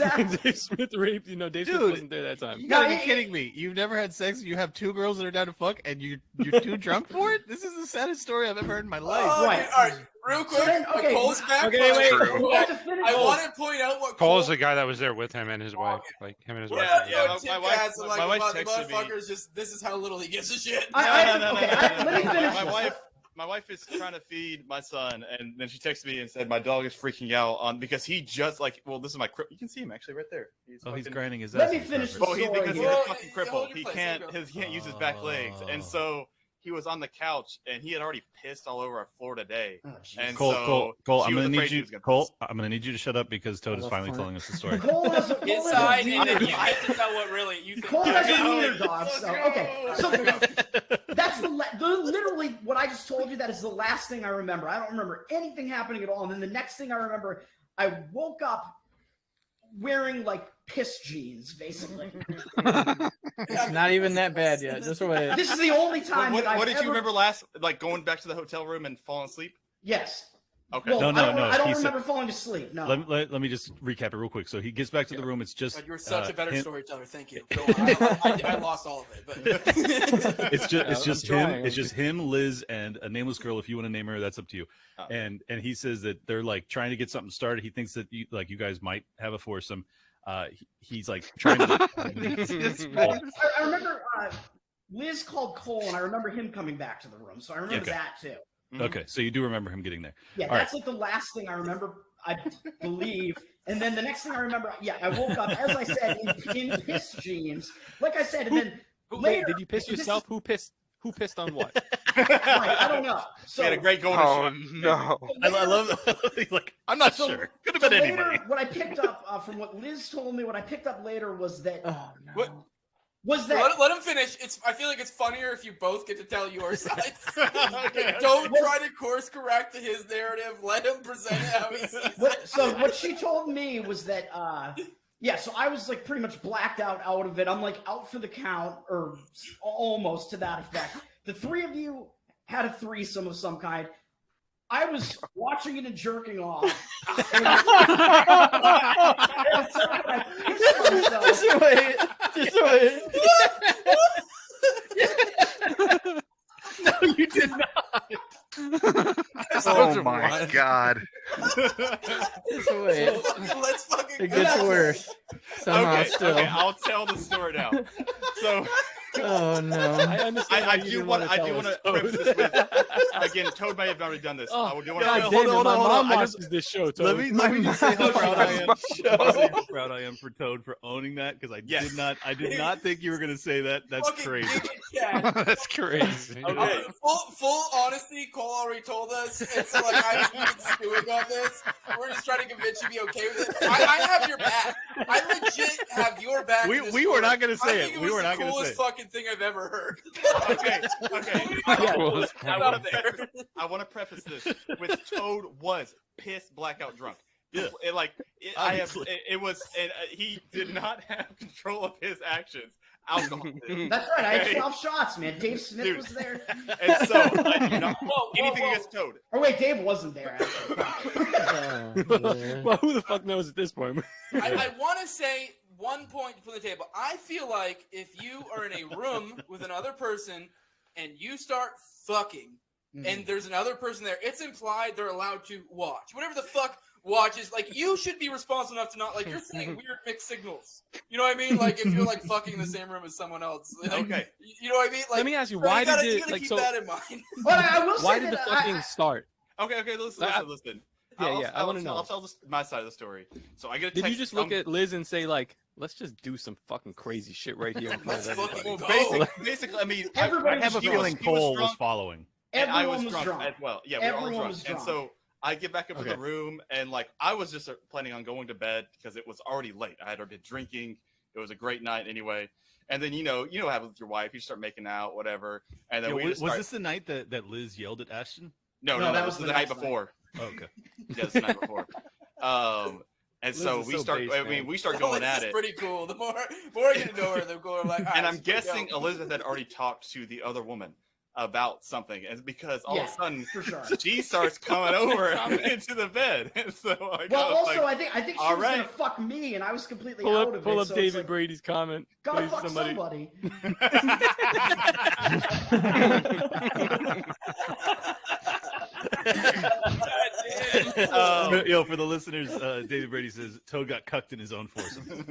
L: Smith raped. Dave Smith
J: Dude.
L: wasn't there that time.
J: You
K: No,
J: gotta be
K: it-
J: kidding me. You've never had sex and you have two girls that are down to fuck and you're too drunk for it? This is the saddest story I've ever heard in my life.
I: Oh,
K: Right.
I: okay, all right, real quick.
K: then, okay,
I: Cole's back.
L: okay, wait.
C: True.
K: I have to finish
I: I
K: this.
I: want to point out what
B: Cole's
I: Cole.
B: the guy that was there with him and his wife. Like, him and his wife.
I: Yeah,
J: my
I: Tim
J: wife-
I: Katz and,
J: my
I: like,
J: wife
I: about the
J: texted me.
I: motherfuckers. Just this is how little he gives a shit.
K: Let me finish
J: My
K: this.
J: wife
M: my wife is trying to feed my son, and then she texted me and said my dog is freaking out because he just this is my cripple. You can see him actually right there.
N: He's grinding his.
K: Let me finish the story.
M: Because he's
K: here.
M: a fucking cripple. He can't use his back legs, and so he was on the couch and he had already pissed all over our floor today.
K: Oh,
M: and
N: Cole,
M: so
N: Cole,
M: she
N: I'm
M: was
N: gonna
M: afraid
N: need
M: he
N: you.
M: was gonna
N: Cole,
M: piss.
N: I'm gonna need you to shut up because Toad is finally telling us the story.
K: Cole has a
I: Inside, and then you
K: wiener.
I: get to tell what really you think.
K: Cole has a
I: No.
K: wiener dog. So okay, so that's literally what I just told you. That is the last thing I remember. I don't remember anything happening at all. And then the next thing I remember, I woke up wearing like piss jeans, basically.
A: It's not even that bad yet. Just wait.
K: This is the only time.
M: What
K: that I've
M: did you
K: ever-
M: remember last? Like going back to the hotel room and falling asleep?
K: Yes.
M: Okay.
K: Well,
N: No.
K: I don't
N: he said-
K: remember falling asleep. No.
N: Let me just recap it real quick. So he gets back to the room. It's just.
I: God, you were such a better
N: him-
I: storyteller. Thank you. Go on. I lost all of it, but
N: It's just
A: I'm
N: him.
A: trying.
N: It's just him, Liz, and a nameless girl. If you want to name her, that's up to you.
M: Oh.
N: And he says that they're like trying to get something started. He thinks that you guys might have a foursome. He's like trying to.
K: I remember Liz called Cole, and I remember him coming back to the room. So I remember
N: Okay.
K: that too.
N: Okay, so you do remember him getting there.
K: Yeah,
N: All
K: that's like the last thing I remember, I believe. And then the next thing I remember, I woke up, as I said, in piss jeans. Like I said, and then
L: Wait,
K: later,
L: did you piss
K: this is-
L: yourself? Who pissed on what?
K: Right, I don't know. So,
M: We had a great going.
D: Oh no!
N: I love he's like, I'm not
K: so-
N: sure. Could have
K: so
N: been
K: later,
N: anybody.
K: what I picked up from what Liz told me, what I picked up later was that
A: Oh no.
I: What?
K: was that
I: let him finish. I feel like it's funnier if you both get to tell your sides. Don't try to course correct his narrative. Let him present it how he sees it.
K: So what she told me was that so I was like pretty much blacked out of it. I'm like out for the count, or almost to that effect. The three of you had a threesome of some kind. I was watching it and jerking off. And I pissed myself.
A: Just wait. Just wait.
N: No, you did not.
C: Oh my god.
A: Just wait.
I: Let's fucking
A: It
I: go.
A: gets worse. Somehow still.
M: Okay, I'll tell the story now. So
A: Oh no.
L: I understand.
M: I
L: why you
M: do
L: didn't
M: want
L: wanna tell
M: to
L: us,
M: preface
L: Toad.
M: this with again. Toad may have already done this.
L: Oh,
M: do you want
L: God
M: to?
L: damn it, my mom
N: I
L: watches this show, Toad.
N: Let me just say how proud I am.
A: Show.
N: I'll say how proud I am for Toad for owning that because I
M: Yes.
N: did not think you were gonna say that. That's
I: Fucking
N: crazy.
I: dig it, Chad.
B: That's crazy.
M: Okay.
I: Full honesty, Cole already told us, and so like I'm even stewing on this. We're just trying to convince you to be okay with it. I have your back. I legit have your back. in this
N: We were
I: story.
N: not gonna
I: I
N: say
I: think
N: it.
I: it
N: We
I: was
N: were
I: the
N: not gonna say
I: coolest
N: it.
I: fucking thing I've ever heard.
M: Okay.
B: Coolest
M: I
B: part.
M: want to preface this with Toad was pissed blackout drunk.
N: Yeah. Obviously.
M: It was, and he did not have control of his actions. Alcohol. did.
K: That's right. I had
M: Okay.
K: 12 shots, man. Dave Smith
M: Dude.
K: was there.
M: And so, I do not anything
I: whoa.
M: against Toad.
K: Or wait, Dave wasn't there. Actually.
A: Oh, man.
L: Well, who the fuck knows at this point?
I: I want to say one point to put on the table. I feel like if you are in a room with another person and you start fucking, and there's another person there, it's implied they're allowed to watch. Whatever the fuck watches, like, you should be responsible enough to not, like, you're saying weird mixed signals. You know what I mean? Like, if you're, like, fucking in the same room as someone else. Like,
M: Okay.
I: You know what I mean? Like,
L: Let me ask you,
I: bro,
L: why
I: gotta,
L: did
I: you
L: it
I: gotta
L: like
I: keep
L: so?
I: that in mind.
K: But I will
L: Why
K: say
L: did the
K: that
L: fucking start?
M: Okay, listen.
L: Yeah, I wanna know.
M: I'll tell my side of the story. So I get a
L: Did
M: text
L: you just look at Liz and say like, let's just do some fucking crazy shit right here in front of
I: Let's
L: everybody?
I: fucking
M: Well, basically, I mean,
K: Everybody
N: I have a
K: was
M: he
N: feeling
M: was
N: Cole was
M: drunk.
N: following.
M: And I
K: Everyone
M: was
K: was
M: drunk,
K: drunk.
M: as well. Yeah, we were all
K: Everyone
M: drunk.
K: was
M: And
K: drunk.
M: so I get back up in
N: Okay.
M: the room, and like I was just planning on going to bed because it was already late. I had already been drinking. It was a great night anyway. And then you know what happens with your wife. You start making out, whatever. And then
N: Yeah,
M: we
N: was
M: just start...
N: this the night that Liz yelled at Ashton?
M: No,
K: that
M: this
K: was
M: was
K: the
M: the night
K: next night.
M: before.
N: Oh, okay.
M: Yeah, this the night before. And
L: Liz
M: so
L: is
M: we
L: so
M: start.
L: base,
M: I mean,
L: man.
M: we start going
I: This
M: at
I: is
M: it.
I: pretty cool. The more I get to know her, the cooler I'm like, all right,
M: And I'm
I: let's go.
M: guessing Elizabeth had already talked to the other woman about something, and because all of
K: Yeah,
M: a sudden
K: for sure.
M: she starts coming over into the bed, and so I
K: Well,
M: was
K: also,
M: like,
K: I think she
M: all
K: was gonna
M: right.
K: fuck me, and I was completely
L: Pull
K: out
L: up,
K: of
L: pull
K: it.
L: up
K: so it's
L: David
K: like,
L: Brady's comment.
K: gotta
L: Please,
K: fuck somebody.
N: For the listeners, David Brady says Toad got cucked in his own foursome.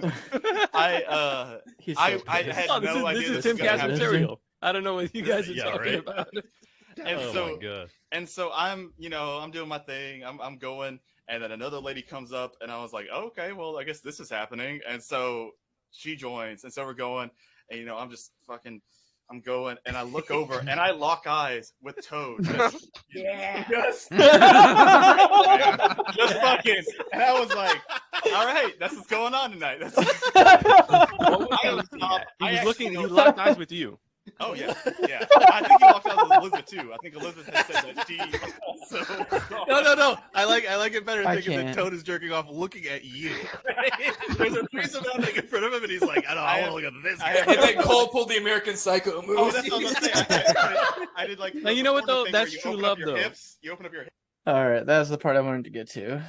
M: I
A: He's
M: I
A: so
M: had
A: pissed.
L: Oh, this
M: no
L: is
M: idea
L: this is
M: was
L: Tim
M: gonna
L: Cat's
M: happen.
L: material. I don't know what you guys are
N: Yeah,
L: talking
N: right.
L: about.
M: And
N: Oh
M: so
N: my god.
M: and so I'm doing my thing. I'm going, and then another lady comes up, and I was like, oh, okay, well, I guess this is happening. And so she joins, and so we're going, and I'm just fucking. I'm going, and I look over, and I lock eyes with Toad. Just fucking. And I was like, all right, that's what's going on tonight. That's
L: He locked eyes with you.
M: Oh yeah. I think he walked out with Elizabeth too. I think Elizabeth had said that she.
J: No. I like it better
A: I
J: thinking that
A: can't.
J: Toad is jerking off looking at you. There's a threesome happening in front of him, and he's like, I want to look at this guy.
I: And then Cole pulled the American Psycho move.
M: Oh, that's what I was gonna say. I did like.
L: Now, you know what, though?
M: thing where
L: That's
M: you
L: true
M: open
L: love,
M: up your
L: though.
M: Hips, you open up your hips.
A: All right, that's the part I wanted to get to.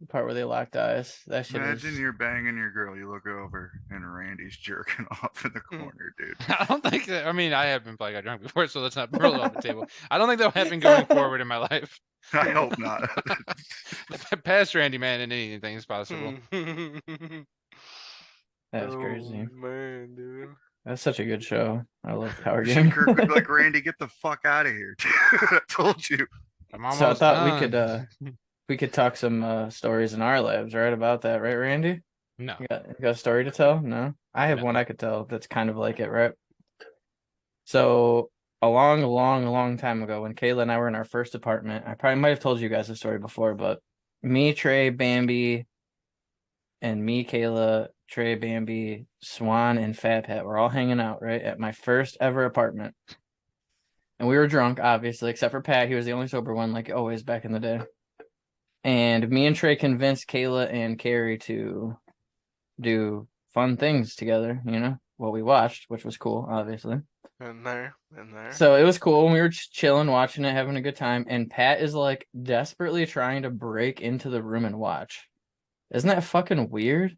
A: The part where they locked eyes. That shit
C: Imagine
A: is.
C: you're banging your girl, you look over, and Randy's jerking off in the
B: Hmm.
C: corner, dude.
B: I don't think that. I mean, I have been blackout drunk before, so let's not roll off the table. I don't think that'll happen going forward in my life.
C: I hope not.
B: Past Randy Man and anything is possible.
A: That's crazy.
D: Man, dude.
A: That's such a good show. I love Power
C: She
A: Game.
C: could be like, Randy, get the fuck out of here. I told you.
B: I'm
A: So I
B: almost
A: thought
B: done.
A: we could talk some stories in our lives, right? About that, right, Randy?
B: No.
A: You got a story to tell? No? I have
B: No.
A: one I could tell that's kind of like it, right? So a long time ago, when Kayla and I were in our first apartment, I probably might have told you guys the story before, but me, Trey, Bambi, and me, Kayla, Trey, Bambi, Swan, and Fat Pat were all hanging out, right, at my first ever apartment. And we were drunk, obviously, except for Pat. He was the only sober one, like always back in the day. And me and Trey convinced Kayla and Carrie to do fun things together, what we watched, which was cool, obviously.
D: In there.
A: So it was cool. And we were just chilling, watching it, having a good time. And Pat is like desperately trying to break into the room and watch. Isn't that fucking weird?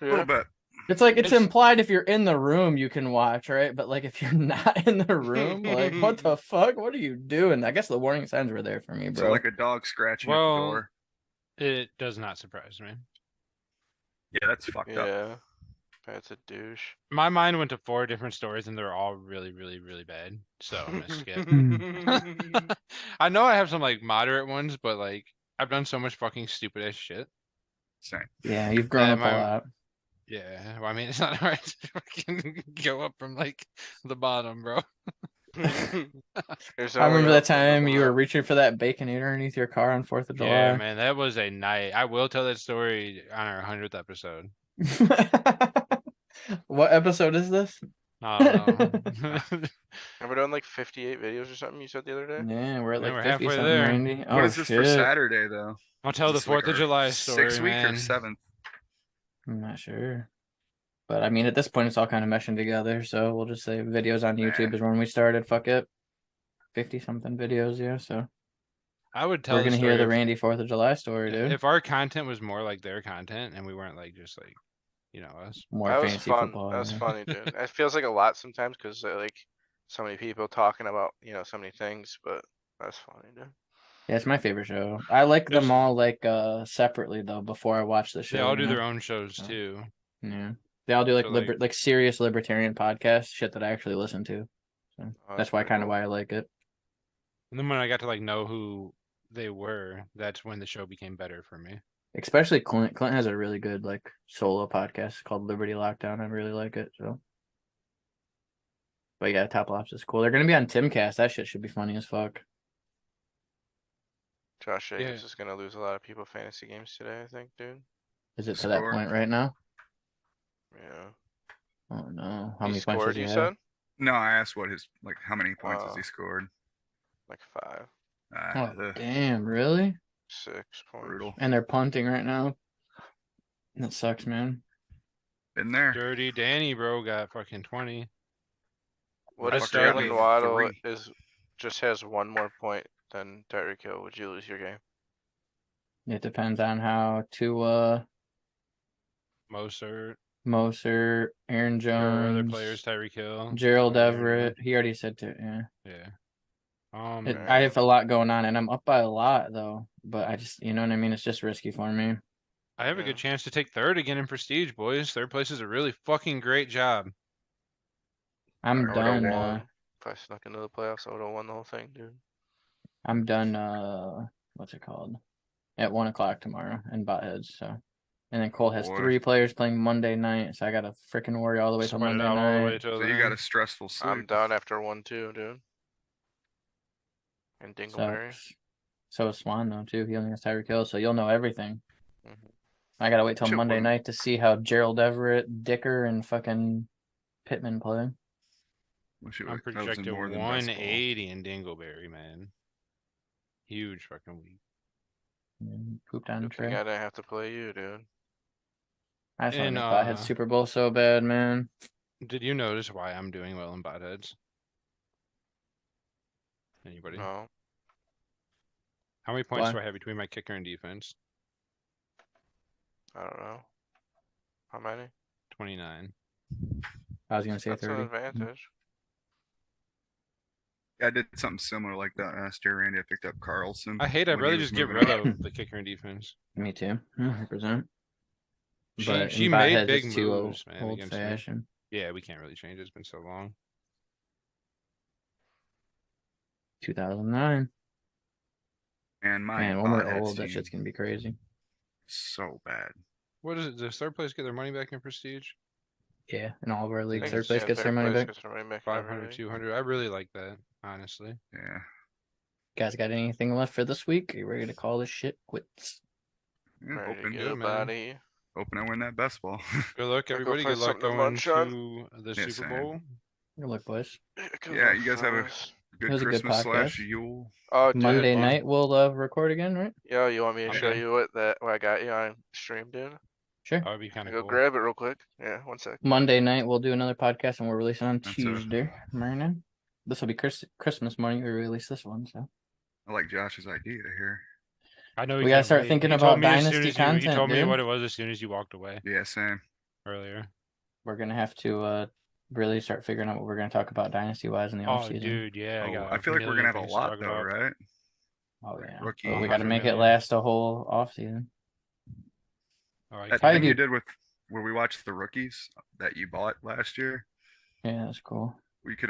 C: A little bit.
A: It's like it's implied if you're in the room you can watch, right? But like if you're not in the room, like what the fuck? What are you doing? I guess the warning signs were there for me, bro.
C: So like a dog scratching at the
B: Well,
C: door.
B: it does not surprise me.
C: Yeah, that's fucked up.
D: Yeah. That's a douche.
B: My mind went to 4 different stories, and they're all really, really, really bad. So I'm gonna skip. I know I have some like moderate ones, but like I've done so much fucking stupid ass shit.
C: Same.
A: Yeah, you've grown up a lot.
B: Yeah, well, I mean, it's not hard to fucking go up from like the bottom, bro.
A: I remember that time you were reaching for that baconator underneath your car on 4th of July.
B: Yeah, man, that was a night. I will tell that story on our 100th episode.
A: What episode is this?
D: Have we done like 58 videos or something you said the other day?
A: Yeah, we're at
B: Yeah,
A: like
B: we're
A: 50
B: halfway
A: something,
B: there.
A: Randy.
C: What
A: Oh,
C: is this for
A: shit.
C: Saturday though?
B: I'll tell the
C: Is this like
B: 4th of
C: our
B: July story,
C: 6th week
B: man.
C: or 7th?
A: I'm not sure. But I mean, at this point, it's all kind of meshing together. So we'll just say videos on YouTube is when we started. Fuck it. 50 something videos, yeah. So
B: I would tell
A: we're going to hear
B: story
A: the
B: if-
A: Randy 4th of July story, dude.
B: If our content was more like their content and we weren't like just like, us.
A: More
D: That was
A: fantasy
D: fun.
A: football.
D: That was
A: yeah.
D: funny, dude. It feels like a lot sometimes because like so many people talking about so many things, but that's funny, dude.
A: Yeah, it's my favorite show. I like them
B: There's-
A: all like separately though before I watch the show.
B: They all do
A: you know?
B: their own shows too.
A: Yeah. They all do like
B: So, like-
A: like serious libertarian podcasts, shit that I actually listen to. So
D: Oh,
A: that's why kind of why I like it.
B: And then when I got to like know who they were, that's when the show became better for me.
A: Especially Clint. Clint has a really good like solo podcast called Liberty Lockdown. I really like it. So, but yeah, Top Lops is cool. They're gonna be on Timcast. That shit should be funny as fuck.
D: Josh Jacobs
B: Yeah.
D: is gonna lose a lot of people fantasy games today, I think, dude.
A: Is it to that
C: Score.
A: point right now?
D: Yeah.
A: Oh no! How
D: He
A: many points
D: scored,
A: does he
D: you
A: have?
D: said?
C: No, I asked what his how many points has
D: Oh.
C: he scored?
D: Like 5,
A: Oh
C: Ugh,
A: damn! Really?
D: 6 points.
C: brutal.
A: And they're punting right now. That sucks, man.
C: Been there.
B: Dirty Danny, bro, got fucking 20.
D: What
B: I
D: if
B: started
D: Jalen
B: with
D: Waddle
C: 3.
D: just has one more point than Tyreek Hill? Would you lose your game?
A: It depends on how Tua,
B: Mostert,
A: Moser, Aaron
B: your other
A: Jones,
B: players, Tyreek Hill.
A: Gerald Everett. He already said to yeah.
B: Yeah.
A: I have a lot going on, and I'm up by a lot though. But I just, you know what I mean. It's just risky for me.
B: I have a good chance to take third again in Prestige, boys. Third place is a really fucking great job.
A: I'm
D: I would've
A: done.
D: won. If I snuck into the playoffs, I would have won the whole thing, dude.
A: I'm done. What's it called? At 1 o'clock tomorrow in Buttheads. So, and then Cole has
C: Boy.
A: 3 players playing Monday night, so I gotta freaking worry all the way till
B: Sweat it
A: Monday
B: out all the way
A: night.
B: till
C: So you got a stressful sleep.
D: I'm done after 1-2, dude. And
A: So,
D: Dingleberry.
A: so is Swan though too. He only has Tyreek Hill, so you'll know everything.
D: Mhm.
A: I gotta wait till
C: Shit,
A: Monday
C: well-
A: night to see how Gerald Everett, Dicker, and fucking Pittman play.
C: Wish it
B: I'm
C: was- that was in
B: projected
C: more than best ball.
B: 180 in Dingleberry, man. Huge fucking week.
A: Pooped on
D: Good thing
A: Trey.
D: I didn't have to play you, dude.
A: I just want
B: And,
A: to make Butthead
B: uh,
A: Super Bowl so bad, man.
B: Did you notice why I'm doing well in bot heads? Anybody?
D: No.
B: How many points
A: Why?
B: do I have between my kicker and defense?
D: I don't know. How many?
B: 29.
A: I was gonna say
D: That's an
A: 30.
D: advantage.
C: Yeah, I did something similar like that last year, Randy. I picked up Carlson.
B: I hate I'd
C: when he
B: rather
C: was
B: just get
C: moving
B: rid
C: up.
B: of the kicker and defense.
A: Me too. 100%.
B: She
A: in
B: made
A: Buttheads,
B: big
A: it's too
B: moves, man,
A: old
B: against me.
A: fashioned.
B: Yeah, we can't really change it. It's been so long.
A: 2009.
C: And my
A: Man, when we're
C: Butthead
A: old, that
C: team,
A: shit's gonna be crazy.
C: so bad.
B: What is it? Does third place get their money back in prestige?
A: Yeah, in all of our
D: I
A: leagues,
D: think
A: third
D: it's-
A: place
D: yeah,
A: gets their
D: third
A: money
D: place
A: back.
D: gets their money back in every
B: 500,
D: league.
B: 200. I really like that, honestly.
C: Yeah.
A: Guys, got anything left for this week? Are you ready to call this shit quits?
C: Yeah,
D: Ready to
C: hoping,
D: get up
B: man.
D: outta here.
C: hoping I win that best ball.
B: Good luck,
D: Gotta go
B: everybody.
D: find
B: Good luck
D: something to
B: going
D: munch on.
B: to the
C: Yeah,
B: Super
C: same.
B: Bowl.
A: Good luck, boys.
D: Good
C: Yeah,
D: luck,
C: you guys have a
D: fellas.
C: good
A: was a good
C: Christmas slash
A: podcast.
C: Yule.
D: Oh, dude.
A: Monday
B: fun.
A: night we'll record again, right?
D: Yo, you want me to
C: Okay.
D: show you what I got you on stream, dude?
A: Sure.
B: That would be kind of
D: Go
B: cool.
D: grab it real quick. Yeah, 1 sec.
A: Monday night we'll do another podcast and we'll release it on
C: That's
A: Tuesday morning. This will be Christmas morning. We release this one, so
C: I like Josh's idea here.
B: I know
A: We
B: you
A: gotta
B: can't
A: start
B: wait.
A: thinking
B: You
A: about
B: told me as soon
A: Dynasty
B: as you
A: content,
B: told me
A: dude.
B: what it was as soon as you walked away
C: Yeah, same.
B: earlier.
A: we're gonna have to really start figuring out what we're gonna talk about dynasty wise in the
B: Oh,
A: off season.
B: dude, yeah.
C: Oh,
B: got
C: I feel like we're
B: million
C: gonna have a
B: things to
C: lot
B: talk
C: though,
B: about.
C: right?
A: Oh
C: Like
A: yeah,
C: rookie.
A: but we got to
B: 100
A: make it
B: million.
A: last a whole off season.
B: Oh, I
C: That
A: Probably
C: thing you
A: do-
C: did with where we watched the rookies that you bought last year.
A: Yeah, that's cool.
C: We could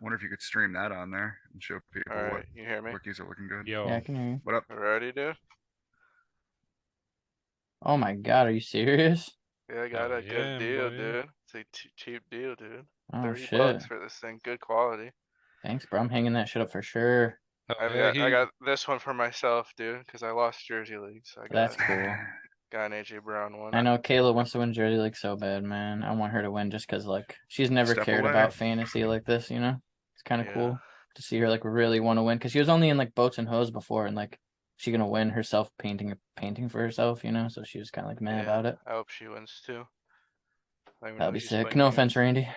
C: wonder if you could stream that on there and show people
D: All
C: what
D: right, you hear me?
C: rookies are looking good.
B: Yo,
A: Yeah, I can hear you.
C: What up?
D: Ready, dude?
A: Oh my god, are you serious?
D: Yeah, I got
B: Hell
D: a good
B: yeah,
D: deal,
B: boy.
D: dude. It's a cheap deal, dude.
A: Oh
D: 30
A: shit!
D: bucks for this thing, good quality.
A: Thanks, bro. I'm hanging that shit up for sure.
B: hell yeah,
D: I got this one for myself, dude, because I lost Jersey League, so I
A: That's
D: got
A: cool.
D: got an AJ Brown one.
A: I know Kayla wants to win Jersey League so bad, man. I want her to win just because, like, she's never
C: Step
A: cared
C: away.
A: about fantasy like this, you know? It's kind of
D: Yeah.
A: cool to see her, like, really want to win because she was only in, like, boats and hoes before and, like, she going to win herself painting for herself, you know? So she was kind of, like, mad
D: Yeah,
A: about it.
D: I hope she wins too. I even
A: That'll
D: know
A: be
D: she's
A: sick.
D: playing
A: No
D: games.
A: offense, Randy.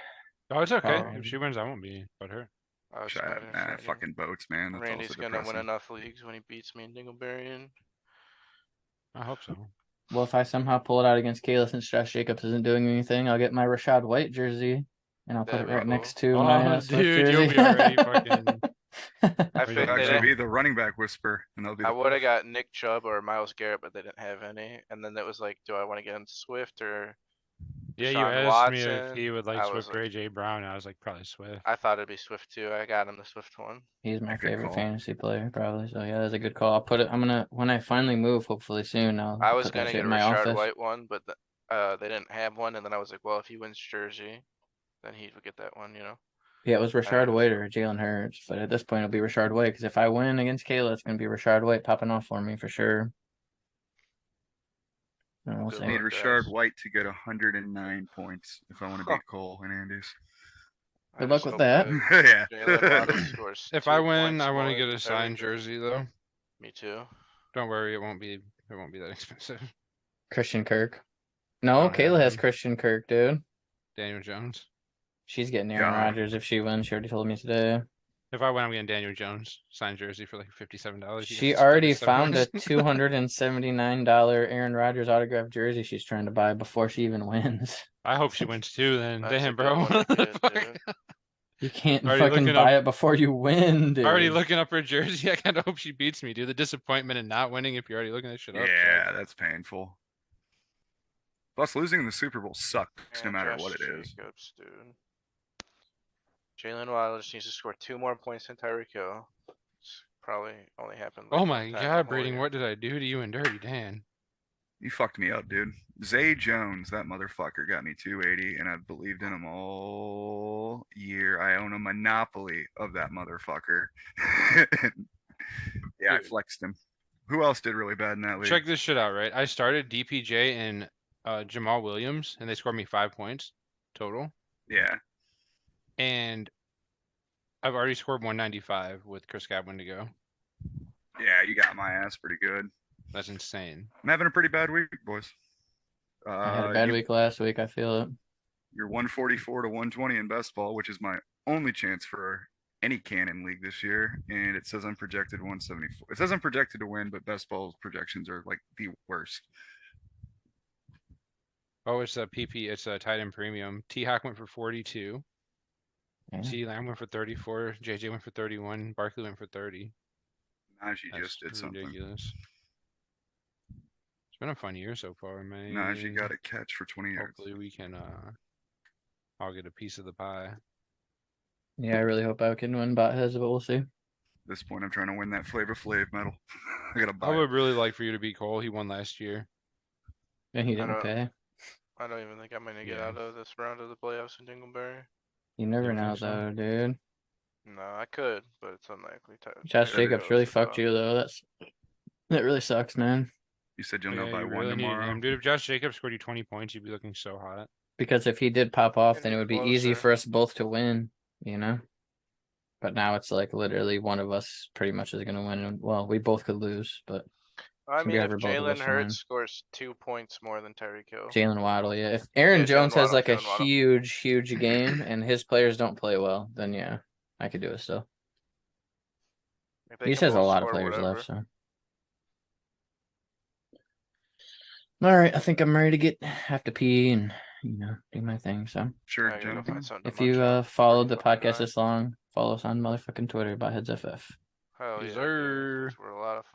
B: Oh, it's okay.
A: Oh.
B: If she wins, I won't be but her.
D: I was
C: Shut up,
D: playing
C: nah,
D: Randy.
C: fucking boats, man. That's
D: Randy's
C: also
D: gonna
C: depressing.
D: win enough leagues when he beats me in Dingleberry. And
B: I hope so.
A: Well, if I somehow pull it out against Kayla since Josh Jacobs isn't doing anything, I'll get my Rashad White jersey and I'll put
D: That'd
A: it
D: be
A: right
D: cool.
A: next to
B: Oh,
A: my Swift
B: dude,
A: jersey.
B: you'll be already fucking.
D: I
B: Are you
D: think
C: It'll
D: they
C: actually
D: didn't.
C: be the running back whisper, and they'll be.
D: I
C: the
D: would have
C: best.
D: got Nick Chubb or Miles Garrett, but they didn't have any. And then it was like, do I want to get in Swift or
B: Yeah, you
D: Deshaun
B: asked me if
D: Watson?
B: he would like
D: I was
B: Swift or AJ Brown. I was like, probably Swift.
D: I thought it'd be Swift too. I got him the Swift one.
A: He's my
C: Good
A: favorite
C: call.
A: fantasy player, probably. So yeah, that's a good call. I'll put it. I'm gonna when I finally move, hopefully soon. I'll
D: I was
A: put that
D: gonna
A: shit
D: get a
A: in my
D: Rashard
A: office.
D: White one, but they didn't have one. And then I was like, well, if he wins Jersey, then he would get that one, you know.
A: Yeah, it was Rashard White or Jalen Hurts, but at this point it'll be Rashard White because if I win against Kayla, it's gonna be Rashard White popping off for me for sure. And we'll
D: Good
A: see.
C: Need
D: luck,
C: Rashard
D: guys.
C: White to get 109 points if I want to beat Cole and Andy's.
D: I
A: Good luck
D: just
A: with
D: hope
A: that.
C: Yeah.
D: Jalen Waddle scores
B: If
D: 2
B: I win,
D: points
B: I want
D: more
B: to get
D: than
B: a signed
D: Tyreek Hill.
B: jersey though.
D: Me too.
B: Don't worry, it won't be that expensive.
A: Christian Kirk. No,
B: don't have
A: Kayla has
B: him.
A: Christian Kirk, dude.
B: Daniel Jones.
A: She's getting Aaron
C: God.
A: Rodgers if she wins. She already told me today.
B: If I win, I'm getting Daniel Jones signed jersey for like $57.
A: She already found a $279 Aaron Rodgers autographed jersey she's trying to buy before she even wins.
B: I hope she wins too. Then
D: That's a
B: damn,
D: good
B: bro.
D: one to get, dude.
A: You can't
B: Already
A: fucking
B: looking
A: buy
B: up-
A: it before you win, dude.
B: Already looking up her jersey. I kind of hope she beats me, dude. The disappointment in not winning if you're already looking this shit up.
C: Yeah, that's painful. Plus, losing in the Super Bowl sucks no
D: Man,
C: matter
D: Josh
C: what it is.
D: Jacobs, dude. Jalen Waddle just needs to score 2 more points than Tyreek Hill. It's probably only happened.
B: Oh
D: like
B: my
D: one time the
B: God,
D: whole
B: Braden,
D: year.
B: what did I do to you and Dirty Dan?
C: You fucked me up, dude. Zay Jones, that motherfucker got me 280, and I've believed in him all year. I own a monopoly of that motherfucker. Yeah, I flexed him. Who else did really bad in that league?
B: Check this shit out, right? I started DPJ and Jamal Williams, and they scored me 5 points total.
C: Yeah.
B: And I've already scored 195 with Chris Godwin to go.
C: Yeah, you got my ass pretty good.
B: That's insane.
C: I'm having a pretty bad week, boys.
A: I had a bad
C: you-
A: week last week. I feel it.
C: You're 144 to 120 in best ball, which is my only chance for any Cannon league this year. And it says I'm projected 174. It says I'm projected to win, but best ball projections are like the worst.
B: Oh, it's a PP. It's a tight end premium. T Hawk went for 42.
A: Yeah.
B: C Lamb went for 34. JJ went for 31. Barkley went for 30.
C: Najee
B: That's
C: just did something.
B: ridiculous. It's been a fun year so far, man.
C: Najee got a catch for 20 yards.
B: Hopefully we can I'll get a piece of the pie.
A: Yeah, I really hope I can win bot heads, but we'll see.
C: At this point, I'm trying to win that Flavor Flav medal. I gotta
B: I
C: buy it.
B: would really like for you to beat Cole. He won last year.
A: And he
D: I
A: didn't
D: don't-
A: pay.
D: I don't even think I'm gonna get
B: Yeah.
D: out of this round of the playoffs in Dingleberry.
A: You never
B: You
A: know,
B: think so?
A: though, dude.
D: No, I could, but it's unlikely.
A: Josh
C: Yeah,
A: Jacobs
D: Tyreek
A: really
D: Hill's
A: fucked
D: the
A: you, though. That really sucks, man.
C: You said you'll
B: Yeah,
C: know by
B: you
C: one
B: really needed
C: tomorrow.
B: him. Dude, if Josh Jacobs scored you 20 points, you'd be looking so hot.
A: Because if he did pop off,
D: Getting
A: then it would be easy
D: closer.
A: for us both to win, you know? But now it's like literally one of us pretty much is going to win. And, well, we both could lose, but
D: I
A: Should be
D: mean, if
A: over both of us
D: Jalen
A: to win.
D: Hurts scores 2 points more than Tyreek Hill,
A: Jalen Waddle, yeah. If Aaron
D: Yeah, Jalen
A: Jones has
D: Waddle,
A: like a
D: Jalen Waddle.
A: huge game and his players don't play well, then yeah, I could do it still.
D: if they
A: He
D: can
A: just has a
D: both
A: lot of
D: score
A: players
D: whatever.
A: left, so. All right, I think I'm ready to have to pee and do my thing. So
C: Sure,
D: I gotta go
C: Jonathan.
D: find something to
A: if you
D: munch on.
A: followed the
D: Fucking
A: podcast
D: die.
A: this long, follow us on motherfucking Twitter, BotHeadsFF.
D: Hell
B: Yes,
D: yeah,
B: sir.
D: dude. Those were a lot of